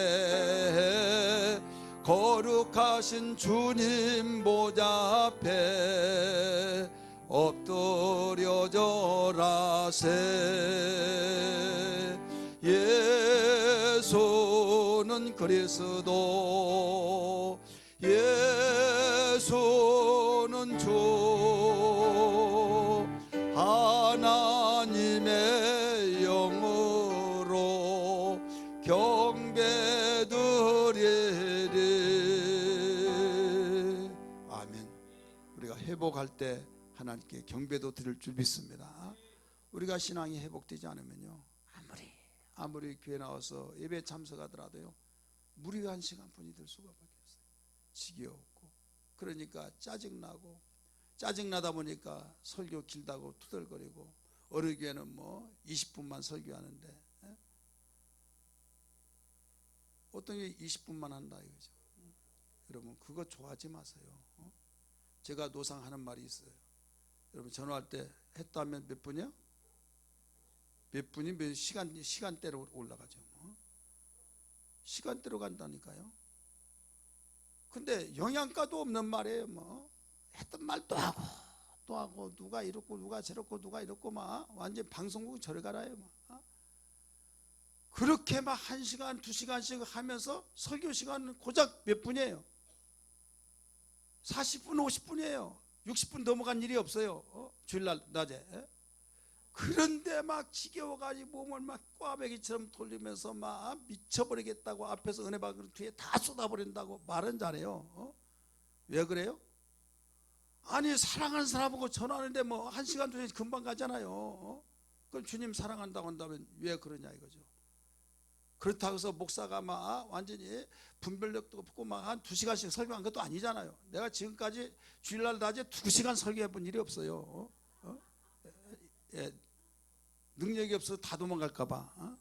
거룩하신 주님 보좌 앞에 엎드려져라 예수는 그리스도, 예수는 주, 하나님의 영으로 경배드리리. 아멘. 우리가 회복할 때 하나님께 경배도 드릴 줄 믿습니다. 우리가 신앙이 회복되지 않으면요, 아무리 교회 나와서 예배 참석하더라도요, 무리가 한 시간뿐이 될 수가 없어요. 지겨웠고, 그러니까 짜증나고, 짜증나다 보니까 설교 길다고 투덜거리고, 어느 교회는 뭐 20분만 설교하는데, 어떤 게 20분만 한다 이거죠. 여러분, 그거 좋아하지 마세요. 제가 노상하는 말이 있어요. 여러분, 전화할 때 했다면 몇 분이요? 몇 분이 몇 시간대로 올라가죠. 시간대로 간다니까요. 근데 영양가도 없는 말이에요. 뭐 했던 말 또 하고 또 하고, 누가 이렇고 누가 저렇고 누가 이렇고, 막 완전 방송국 저리 가라요. 막 그렇게 막 1시간 2시간씩 하면서 설교 시간은 고작 몇 분이에요? 40분 50분이에요 60분 넘어간 일이 없어요. 주일날 낮에. 그런데 막 지겨워가지고 몸을 막 꽈배기처럼 돌리면서 막 미쳐버리겠다고 앞에서 은혜 받은 뒤에 다 쏟아버린다고 말은 잘해요. 왜 그래요? 아니, 사랑하는 사람하고 전화하는데 뭐 1시간 2시간 금방 가잖아요. 그럼 주님 사랑한다고 한다면 왜 그러냐 이거죠. 그렇다고 해서 목사가 막 완전히 분별력도 없고 막 한 2시간씩 설교한 것도 아니잖아요. 내가 지금까지 주일날 낮에 2시간 설교해 본 일이 없어요. 예, 능력이 없어서 다 도망갈까봐.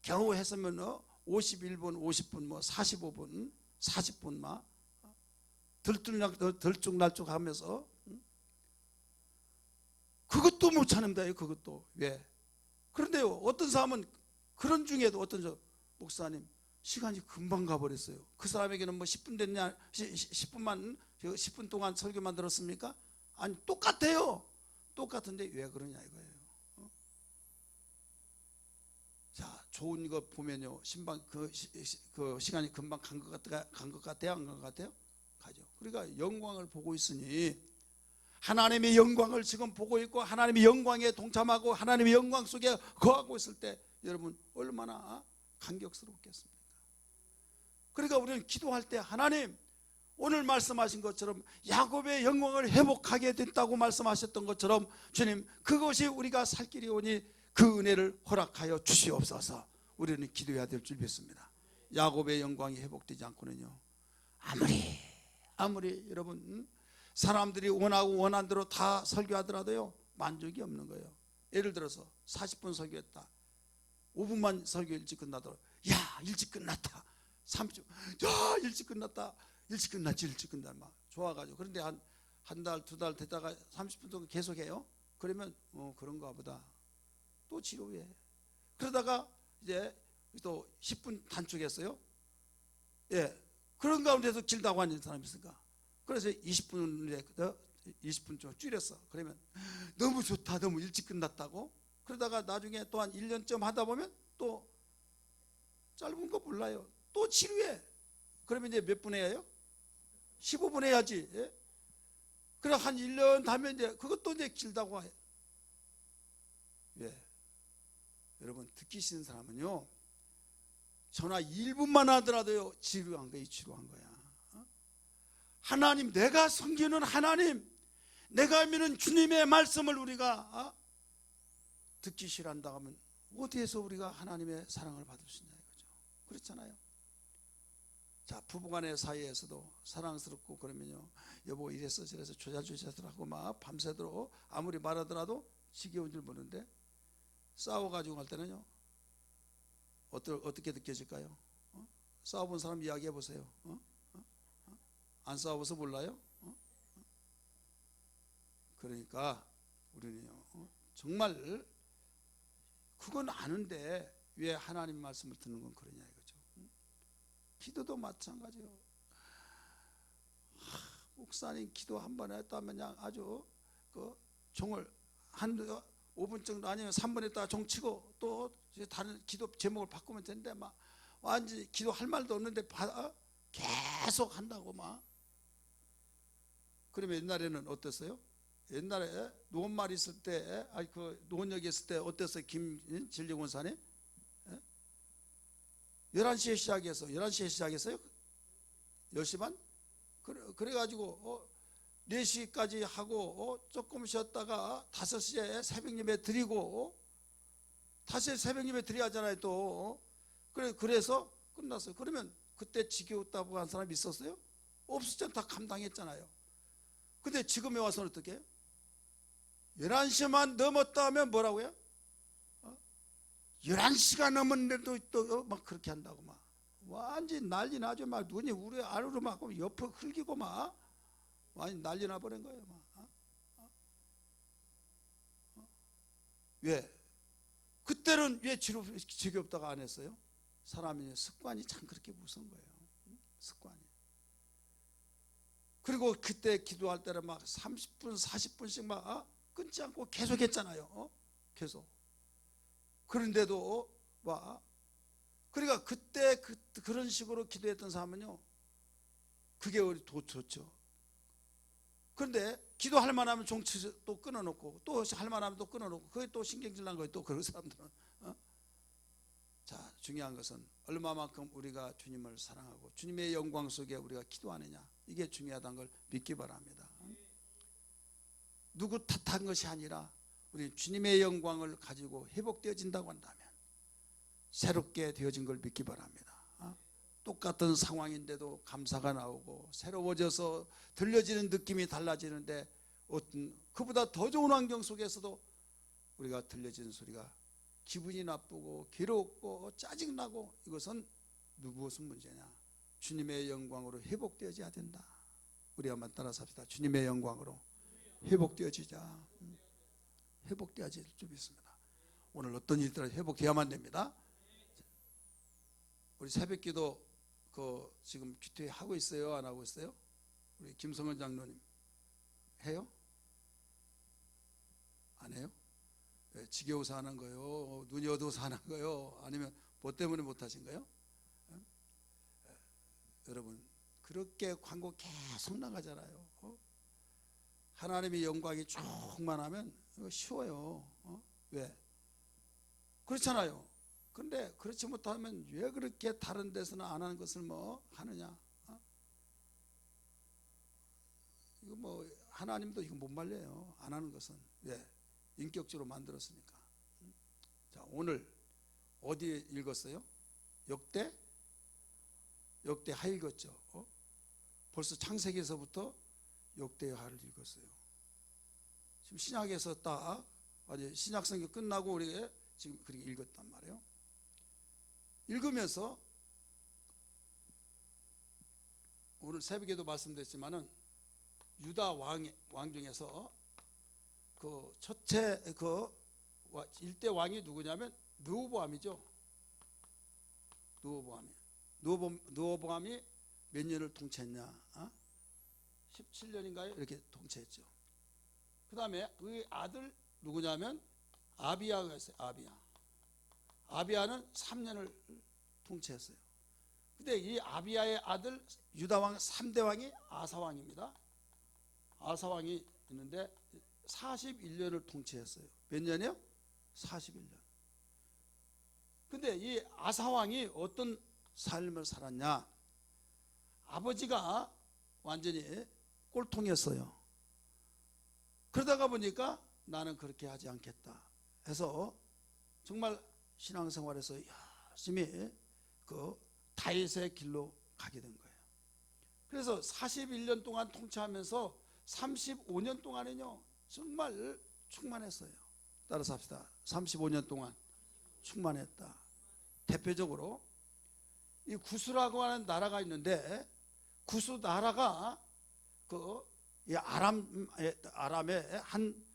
겨우 했으면 51분, 50분, 뭐 45분, 40분 막 들쭉날쭉 하면서, 그것도 못 참는다요. 그것도. 왜? 그런데요, 어떤 사람은 그런 중에도 어떤 목사님 시간이 금방 가버렸어요. 그 사람에게는 뭐 10분 됐냐, 10분 동안 설교만 들었습니까? 아니, 똑같아요. 똑같은데 왜 그러냐 이거예요. 자, 좋은 거 보면요, 신방 그 시간이 금방 간 것 같아요, 안 간 것 같아요? 가죠. 그러니까 영광을 보고 있으니, 하나님의 영광을 지금 보고 있고 하나님의 영광에 동참하고 하나님의 영광 속에 거하고 있을 때 여러분 얼마나 감격스럽겠습니까? 그러니까 우리는 기도할 때, 하나님, 오늘 말씀하신 것처럼 야곱의 영광을 회복하게 됐다고 말씀하셨던 것처럼, 주님, 그것이 우리가 살 길이 오니 그 은혜를 허락하여 주시옵소서. 우리는 기도해야 될 줄 믿습니다. 야곱의 영광이 회복되지 않고는요, 아무리 여러분 사람들이 원하고 원한 대로 다 설교하더라도요, 만족이 없는 거예요. 예를 들어서 40분 설교했다, 5분만 설교 일찍 끝나더라도, 야, 일찍 끝났다. 30분, 야, 일찍 끝났다. 일찍 끝나 막 좋아가지고. 그런데 한 달, 2달 되다가 30분 동안 계속해요. 그러면 그런가 보다. 또 지루해. 그러다가 이제 또 10분 단축했어요. 예, 그런 가운데서 길다고 하는 사람이 있으니까, 그래서 20분 좀 줄였어. 그러면 너무 좋다, 너무 일찍 끝났다고. 그러다가 나중에 또 한 1년쯤 하다 보면 또 짧은 거 몰라요. 또 지루해. 그러면 이제 몇 분 해요? 15분 해야지. 예? 그래 한 1년 하면 이제 그것도 이제 길다고 해. 예. 여러분, 듣기 싫은 사람은요, 전화 1분만 하더라도요, 지루한 거야. 하나님, 내가 섬기는 하나님, 내가 믿는 주님의 말씀을 우리가 듣기 싫어한다고 하면 어디에서 우리가 하나님의 사랑을 받을 수 있냐 이거죠. 그렇잖아요. 자, 부부간의 사이에서도 사랑스럽고 그러면요, 여보 이래서 저래서 조잘조잘하고 막 밤새도록 아무리 말하더라도 지겨운 줄 모르는데, 싸워가지고 갈 때는요, 어떻게 느껴질까요? 싸워본 사람 이야기해 보세요. 안 싸워봐서 몰라요? 그러니까 우리는요, 정말 그건 아는데 왜 하나님 말씀을 듣는 건 그러냐 이거죠. 기도도 마찬가지요. 목사님 기도 한 번 했다면 그냥 아주 종을 한 5분 정도 아니면 3분 있다가 종치고 또 다른 기도 제목을 바꾸면 되는데 막 완전히 기도할 말도 없는데 계속 한다고 막. 그러면 옛날에는 어땠어요? 옛날에 노원말 있을 때, 그 노원역에 있을 때 어땠어요? 김진리 원사님? 11시에 시작해서 11시에 시작했어요? 10시 반? 그래가지고 4시까지 하고 조금 쉬었다가 5시에 새벽 예배 드리고 5시에 새벽 예배 드려야 하잖아요 또. 그래서 끝났어요. 그러면 그때 지겨웠다고 한 사람이 있었어요? 없었잖아요. 다 감당했잖아요. 근데 지금에 와서는 어떻게 해요? 11시만 넘었다 하면 뭐라고요? 11시가 넘었는데도 또 막 그렇게 한다고 막 완전히 난리 나죠. 막 눈이 우리 아래로 막 옆에 흘기고 막 완전 난리 나버린 거예요. 막. 왜? 그때는 왜 지겹다가 안 했어요? 사람이 습관이 참 그렇게 무서운 거예요. 습관이. 그리고 그때 기도할 때는 막 30분 40분씩 막 끊지 않고 계속 했잖아요. 계속. 그런데도 막 그러니까 그때 그런 식으로 기도했던 사람은요, 그게 우리 더 좋죠. 그런데 기도할 만하면 종치 또 끊어놓고 또 할 만하면 또 끊어놓고 그게 또 신경질 난 거예요. 또 그런 사람들은. 자, 중요한 것은 얼마만큼 우리가 주님을 사랑하고 주님의 영광 속에 우리가 기도하느냐, 이게 중요하다는 걸 믿기 바랍니다. 누구 탓한 것이 아니라 우리 주님의 영광을 가지고 회복되어진다고 한다면 새롭게 되어진 걸 믿기 바랍니다. 똑같은 상황인데도 감사가 나오고 새로워져서 들려지는 느낌이 달라지는데 어떤 그보다 더 좋은 환경 속에서도 우리가 들려지는 소리가 기분이 나쁘고 괴롭고 짜증나고, 이것은 무슨 문제냐? 주님의 영광으로 회복되어져야 된다. 우리 한번 따라서 합시다. 주님의 영광으로 회복되어지자. 회복되어질 줄 믿습니다. 오늘 어떤 일들은 회복되어야만 됩니다. 우리 새벽기도 지금 귀퇴 하고 있어요? 안 하고 있어요? 우리 김성원 장로님 해요? 안 해요? 지겨워서 하는 거요? 눈이 어두워서 하는 거요? 아니면 뭐 때문에 못 하신 거예요? 여러분, 그렇게 광고 계속 나가잖아요. 하나님의 영광이 충만하면 이거 쉬워요. 왜? 그렇잖아요. 근데 그렇지 못하면 왜 그렇게 다른 데서는 안 하는 것을 뭐 하느냐? 이거 뭐 하나님도 이거 못 말려요. 안 하는 것은. 왜? 인격적으로 만들었으니까. 자, 오늘 어디 읽었어요? 역대하 읽었죠. 벌써 창세기에서부터 역대하를 읽었어요. 지금 신약에서 딱 신약성경 끝나고 우리 지금 그렇게 읽었단 말이에요. 읽으면서 오늘 새벽에도 말씀드렸지만은 유다 왕 중에서 그 첫째 일대 왕이 누구냐면 르호보암이죠. 르호보암이 몇 년을 통치했냐? 17년인가요? 이렇게 통치했죠. 그 다음에 그 아들 누구냐면 아비야가 있어요. 아비야는 3년을 통치했어요. 근데 이 아비야의 아들 유다왕 3대 왕이 아사왕입니다. 아사왕이 있는데 41년을 통치했어요. 몇 년이요? 41년. 근데 이 아사왕이 어떤 삶을 살았냐? 아버지가 완전히 꼴통이었어요. 그러다가 보니까 나는 그렇게 하지 않겠다 해서 정말 신앙생활에서 열심히 그 다윗의 길로 가게 된 거예요. 그래서 41년 동안 통치하면서 35년 동안은요 정말 충만했어요. 따라서 합시다. 35년 동안 충만했다. 대표적으로 이 구스라고 하는 나라가 있는데, 구스 나라가 이 아람의 한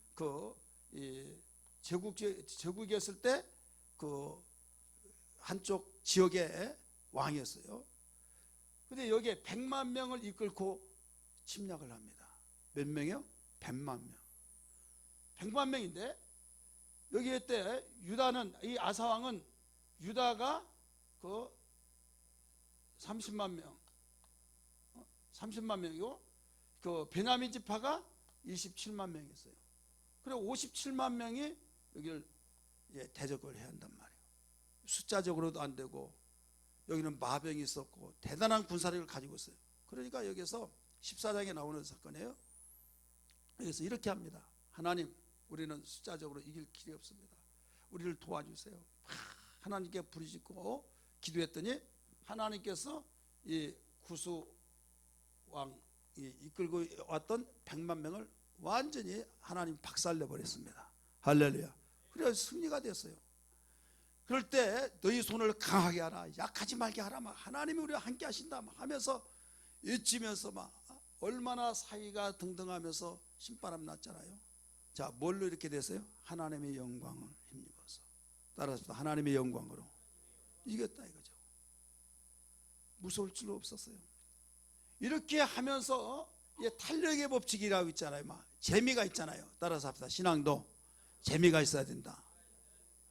제국이었을 때 그 한쪽 지역의 왕이었어요. 근데 여기에 100만 명을 이끌고 침략을 합니다. 몇 명이요? 100만 명. 100만 명인데 여기에 때 유다는 이 아사 왕은 유다가 그 30만 명, 30만 명이고 그 베냐민 지파가 27만 명이었어요. 그리고 57만 명이 여기를 대적을 해야 한단 말이에요. 숫자적으로도 안 되고 여기는 마병이 있었고 대단한 군사력을 가지고 있어요. 그러니까 여기서 14장에 나오는 사건이에요. 여기서 이렇게 합니다. 하나님, 우리는 숫자적으로 이길 길이 없습니다. 우리를 도와주세요. 하나님께 부르짖고 기도했더니 하나님께서 이 구수 왕이 이끌고 왔던 100만 명을 완전히 하나님 박살내 버렸습니다. 할렐루야. 그래서 승리가 됐어요. 그럴 때 너희 손을 강하게 하라, 약하지 말게 하라, 막 하나님이 우리와 함께 하신다 막 하면서 외치면서 막 얼마나 사이가 등등하면서 신바람 났잖아요. 자, 뭘로 이렇게 됐어요? 하나님의 영광을 힘입어서. 따라서 하나님의 영광으로 이겼다 이거죠. 무서울 줄로 없었어요. 이렇게 하면서 탄력의 법칙이라고 있잖아요. 막 재미가 있잖아요. 따라서 합시다. 신앙도 재미가 있어야 된다.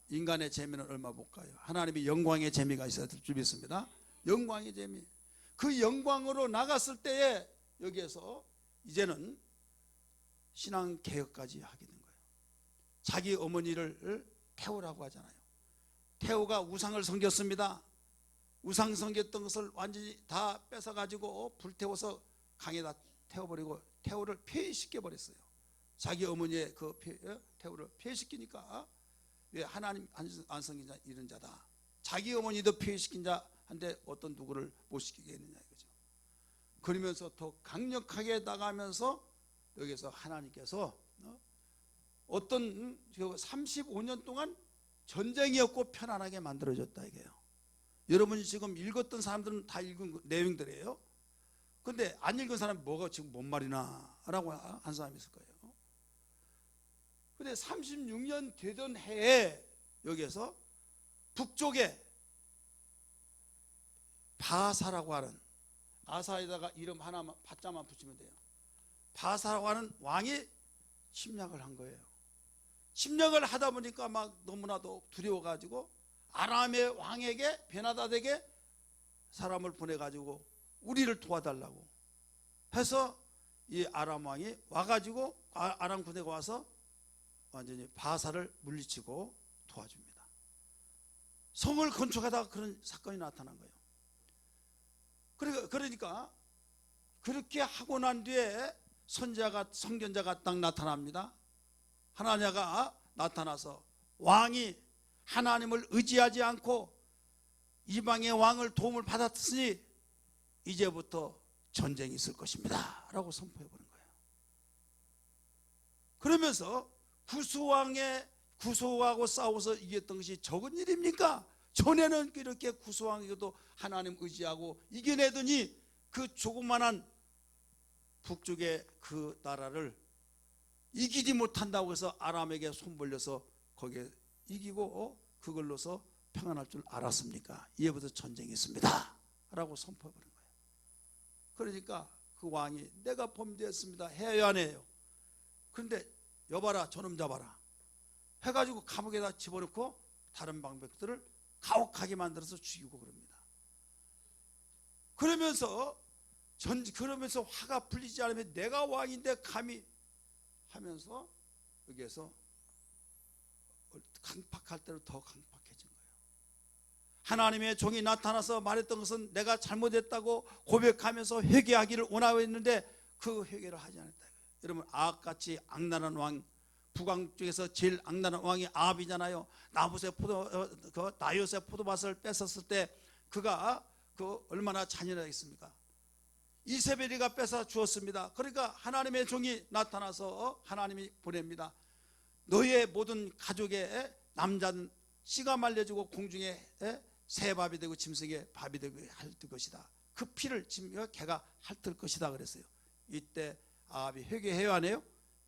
인간의 재미는 얼마 못 가요. 하나님의 영광의 재미가 있어야 될 줄 믿습니다. 영광의 재미. 그 영광으로 나갔을 때에 여기에서 이제는 신앙 개혁까지 하게 된 거예요. 자기 어머니를 태우라고 하잖아요. 태우가 우상을 섬겼습니다. 우상 섬겼던 것을 완전히 다 뺏어가지고 불태워서 강에다 태워버리고 태우를 폐위시켜 버렸어요. 자기 어머니의 그 태우를 폐위시키니까 왜 하나님 안 섬긴 자 이런 자다. 자기 어머니도 폐위시킨 자한테 어떤 누구를 못 시키겠느냐 이거죠. 그러면서 더 강력하게 나가면서 여기서 하나님께서 어떤 35년 동안 전쟁이 없고 편안하게 만들어졌다 이게요. 여러분이 지금 읽었던 사람들은 다 읽은 내용들이에요. 근데 안 읽은 사람이 뭐가 지금 뭔 말이나 라고 한 사람이 있을 거예요. 근데 36년 되던 해에 여기에서 북쪽에 바사라고 하는, 아사에다가 이름 하나만 바자만 붙이면 돼요. 바사라고 하는 왕이 침략을 한 거예요. 침략을 하다 보니까 막 너무나도 두려워가지고 아람의 왕에게, 베나다덱에게 사람을 보내가지고 우리를 도와달라고 해서 이 아람 왕이 와가지고 아람 군대가 와서 완전히 바사를 물리치고 도와줍니다. 성을 건축하다가 그런 사건이 나타난 거예요. 그러니까 그렇게 하고 난 뒤에 선견자가 딱 나타납니다. 하나냐가 나타나서 왕이 하나님을 의지하지 않고 이방의 왕을 도움을 받았으니 이제부터 전쟁이 있을 것입니다 라고 선포해버린 거예요. 그러면서 구수왕하고 싸워서 이겼던 것이 적은 일입니까? 전에는 이렇게 구수왕에게도 하나님 의지하고 이겨내더니 그 조그만한 북쪽의 그 나라를 이기지 못한다고 해서 아람에게 손 벌려서 거기에 이기고 그걸로서 평안할 줄 알았습니까? 이제부터 전쟁이 있습니다 라고 선포해버린 거예요. 그러니까 그 왕이 내가 범죄했습니다 해야 안 해요? 그런데 여봐라 저놈 잡아라 해가지고 감옥에다 집어넣고 다른 방백들을 가혹하게 만들어서 죽이고 그럽니다. 그러면서 화가 풀리지 않으면 내가 왕인데 감히 하면서 여기에서 강팍할 대로 더 강팍해진 거예요. 하나님의 종이 나타나서 말했던 것은 내가 잘못했다고 고백하면서 회개하기를 원하고 있는데 그 회개를 하지 않았다. 여러분 아합같이 악랄한 왕, 북왕 쪽에서 제일 악랄한 왕이 아합이잖아요. 나봇의 포도밭을 뺏었을 때 그가 얼마나 잔인하겠습니까? 이세벨이가 뺏어 주었습니다. 그러니까 하나님의 종이 나타나서 하나님이 보냅니다. 너희의 모든 가족의 남자는 씨가 말려주고 공중에 새밥이 되고 짐승의 밥이 되고 핥을 것이다. 그 피를 개가 핥을 것이다 그랬어요. 이때 아합이 회개해요 안 해요?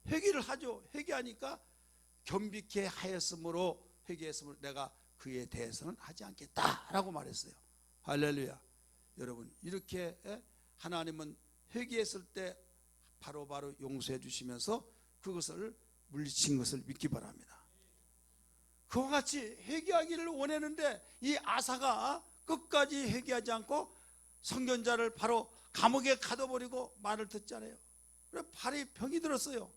회개를 하죠. 회개하니까 겸비케 하였으므로 회개했으므로 내가 그에 대해서는 하지 않겠다라고 말했어요. 할렐루야. 여러분 이렇게 하나님은 회개했을 때 바로바로 용서해 주시면서 그것을 물리친 것을 믿기 바랍니다. 그와 같이 회개하기를 원했는데 이 아사가 끝까지 회개하지 않고 선견자를 바로 감옥에 가둬버리고 말을 듣잖아요. 그래 발이 병이 들었어요.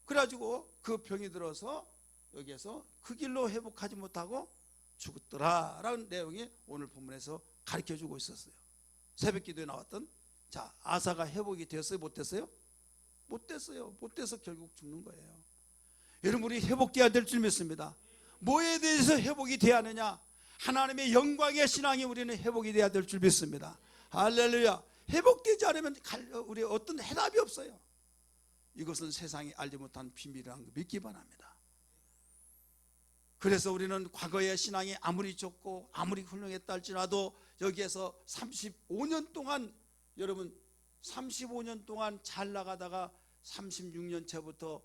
그래가지고 그 병이 들어서 여기에서 그 길로 회복하지 못하고 죽었더라라는 내용이 오늘 본문에서 가르쳐주고 있었어요. 새벽기도에 나왔던, 자, 아사가 회복이 됐어요? 못됐어요? 못됐어요. 못돼서 결국 죽는 거예요. 여러분, 우리 회복돼야 될 줄 믿습니다. 뭐에 대해서 회복이 돼야 하느냐? 하나님의 영광의 신앙이 우리는 회복이 돼야 될 줄 믿습니다. 할렐루야. 회복되지 않으면 우리 어떤 해답이 없어요. 이것은 세상이 알지 못한 비밀이라는 거 믿기 바랍니다. 그래서 우리는 과거의 신앙이 아무리 좋고 아무리 훌륭했다 할지라도 여기에서 35년 동안, 여러분 35년 동안 잘 나가다가 36년 차부터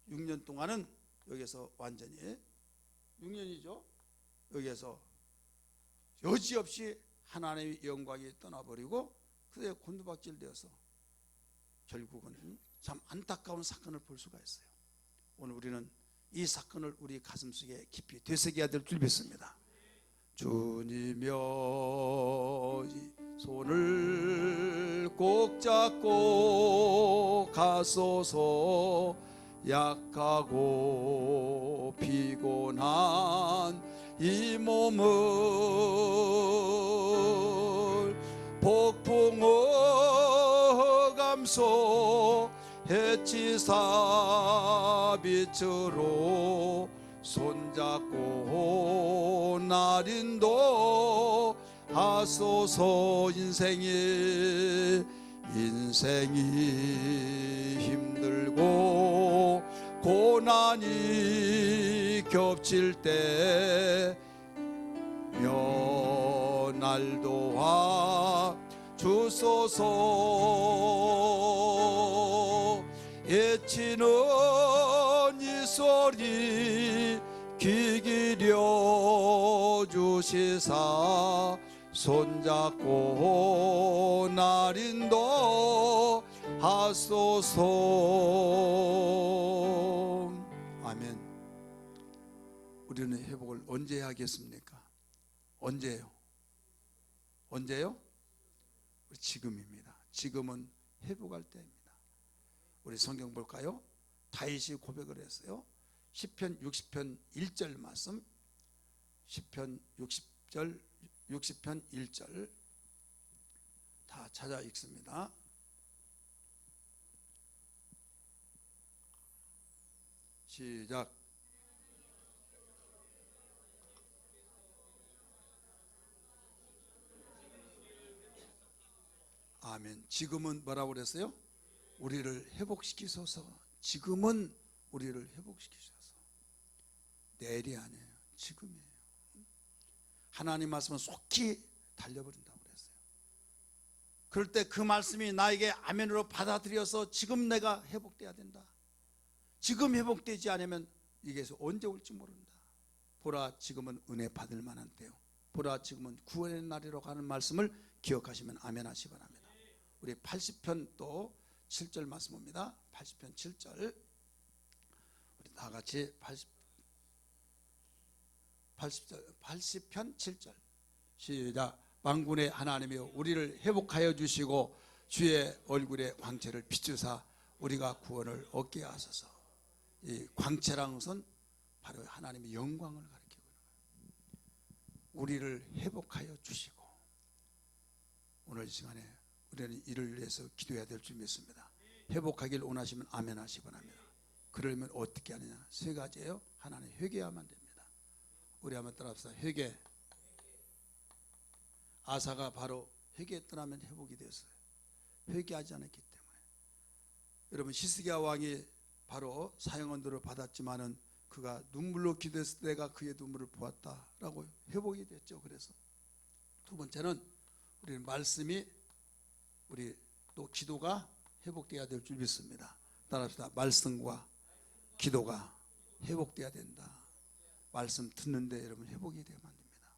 6년 동안은 여기에서 완전히 6년이죠. 여기에서 여지없이 하나님의 영광이 떠나버리고 그에 곤두박질 되어서 결국은 참 안타까운 사건을 볼 수가 있어요. 오늘 우리는 이 사건을 우리 가슴속에 깊이 되새겨야 될 줄 믿습니다. 주님여 손을 꼭 잡고 가소서. 약하고 피곤한 이 몸을 폭풍어 감소 해치사 빛으로 손잡고 날인도 하소서. 인생이 힘들고 고난이 겹칠 때 날 도와 주소서. 애치는 이 소리 귀 기려 주시사 손잡고 날인도 하소서. 아멘. 우리는 회복을 언제 하겠습니까? 언제요? 언제요? 지금입니다. 지금은 회복할 때입니다. 우리 성경 볼까요? 다윗이 고백을 했어요. 시편 60편 1절 말씀, 시편 60편 1절 다 찾아 읽습니다. 시작. 아멘. 지금은 뭐라고 그랬어요? 우리를 회복시키소서. 지금은 우리를 회복시키소서. 내일이 아니에요. 지금이에요. 하나님 말씀은 속히 달려버린다고 그랬어요. 그럴 때 그 말씀이 나에게 아멘으로 받아들여서 지금 내가 회복돼야 된다. 지금 회복되지 않으면 이게 언제 올지 모른다. 보라, 지금은 은혜 받을 만한 때요. 보라, 지금은 구원의 날이라고 하는 말씀을 기억하시면 아멘 하시 바랍니다. 우리 80편 또 7절 말씀 봅니다. 80편 7절 우리 다 같이 80편 7절 시작. 만군의 하나님이여 우리를 회복하여 주시고 주의 얼굴에 광채를 비추사 우리가 구원을 얻게 하소서. 이 광채라는 것은 바로 하나님의 영광을 가리키고 있는 거예요. 우리를 회복하여 주시고, 오늘 이 시간에 우리는 이를 위해서 기도해야 될 줄 믿습니다. 회복하길 원하시면 아멘 하시 바랍니다. 그러려면 어떻게 하느냐? 세 가지예요. 하나는 회개하면 됩니다. 우리 한번 따라합시다. 회개. 아사가 바로 회개했더라면 회복이 됐어요. 회개하지 않았기 때문에. 여러분, 히스기야 왕이 바로 사형언도를 받았지만은 그가 눈물로 기도했을 때가 그의 눈물을 보았다라고 회복이 됐죠. 그래서 두 번째는 우리는 말씀이, 우리 또 기도가 회복돼야 될 줄 믿습니다. 따라합시다. 말씀과 기도가 회복돼야 된다. 말씀 듣는데 여러분 회복이 되면 안 됩니다.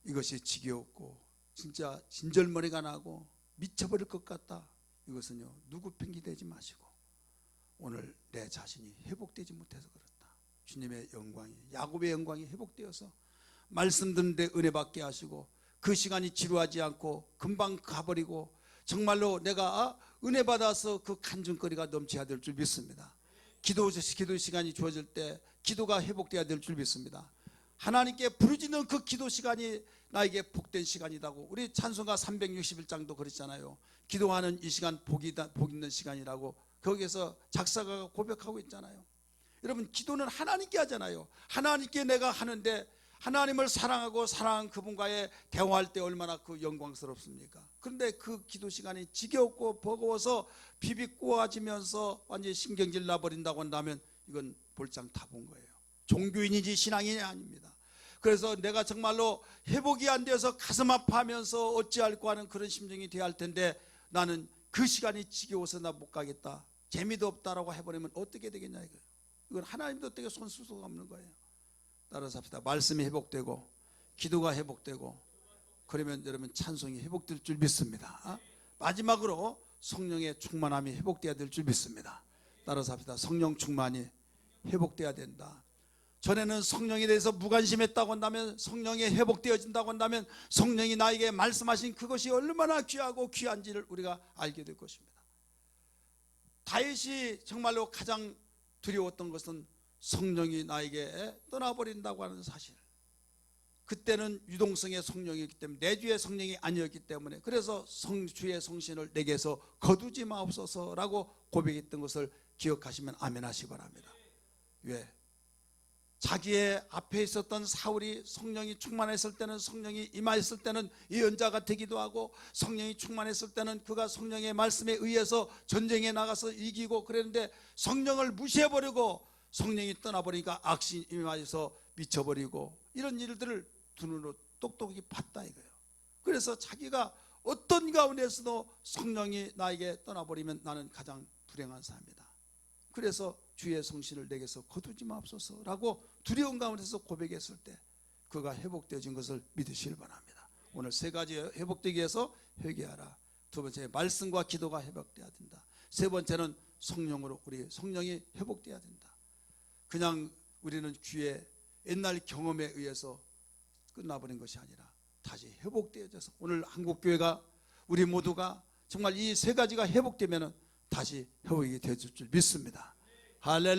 이것이 지겹고 진짜 진절머리가 나고 미쳐버릴 것 같다. 이것은요, 누구 핑계 대지 마시고 오늘 내 자신이 회복되지 못해서 그렇다. 주님의 영광이, 야곱의 영광이 회복되어서 말씀 듣는데 은혜 받게 하시고 그 시간이 지루하지 않고 금방 가버리고 정말로 내가 은혜 받아서 그 간증거리가 넘쳐야 될 줄 믿습니다. 기도 시간이 주어질 때 기도가 회복돼야 될 줄 믿습니다. 하나님께 부르짖는 그 기도 시간이 나에게 복된 시간이라고 우리 찬송가 361장도 그랬잖아요. 기도하는 이 시간 복 있는 시간이라고 거기에서 작사가가 고백하고 있잖아요. 여러분, 기도는 하나님께 하잖아요. 하나님께 내가 하는데 하나님을 사랑하고 사랑한 그분과의 대화할 때 얼마나 그 영광스럽습니까? 그런데 그 기도 시간이 지겹고 버거워서 비비꼬아지면서 완전히 신경질 나버린다고 한다면 이건 볼장 타본 거예요. 종교인이지 신앙인이 아닙니다. 그래서 내가 정말로 회복이 안 되어서 가슴 아파하면서 어찌할까 하는 그런 심정이 돼야 할 텐데 나는 그 시간이 지겨워서 나 못 가겠다, 재미도 없다라고 해버리면 어떻게 되겠냐 이거예요. 이건 하나님도 어떻게 손 쓸 수가 없는 거예요. 따라서 합시다. 말씀이 회복되고 기도가 회복되고 그러면 여러분 찬송이 회복될 줄 믿습니다. 마지막으로 성령의 충만함이 회복돼야 될 줄 믿습니다. 따라서 합시다. 성령 충만이 회복돼야 된다. 전에는 성령에 대해서 무관심했다고 한다면 성령이 회복되어진다고 한다면 성령이 나에게 말씀하신 그것이 얼마나 귀하고 귀한지를 우리가 알게 될 것입니다. 다윗이 정말로 가장 두려웠던 것은 성령이 나에게 떠나버린다고 하는 사실. 그때는 유동성의 성령이었기 때문에 내주의 성령이 아니었기 때문에 그래서 주의 성신을 내게서 거두지 마옵소서라고 고백했던 것을 기억하시면 아멘 하시기 바랍니다. 왜? 자기의 앞에 있었던 사울이 성령이 충만했을 때는 성령이 임하였을 때는 예언자가 되기도 하고 성령이 충만했을 때는 그가 성령의 말씀에 의해서 전쟁에 나가서 이기고 그랬는데 성령을 무시해버리고 성령이 떠나버리니까 악신이 임하여서 미쳐버리고 이런 일들을 두 눈으로 똑똑히 봤다 이거예요. 그래서 자기가 어떤 가운데서도 성령이 나에게 떠나버리면 나는 가장 불행한 사람이다. 그래서 주의 성신을 내게서 거두지 마옵소서라고 두려운 가운데서 고백했을 때 그가 회복되어진 것을 믿으시길 바랍니다. 오늘 세 가지 회복되기 위해서 회개하라. 두 번째, 말씀과 기도가 회복되어야 된다. 세 번째는 성령으로 우리 성령이 회복되어야 된다. 그냥 우리는 귀에 옛날 경험에 의해서 끝나버린 것이 아니라 다시 회복되어져서 오늘 한국교회가 우리 모두가 정말 이 세 가지가 회복되면 다시 회복이 되어질 줄 믿습니다. 할렐루야.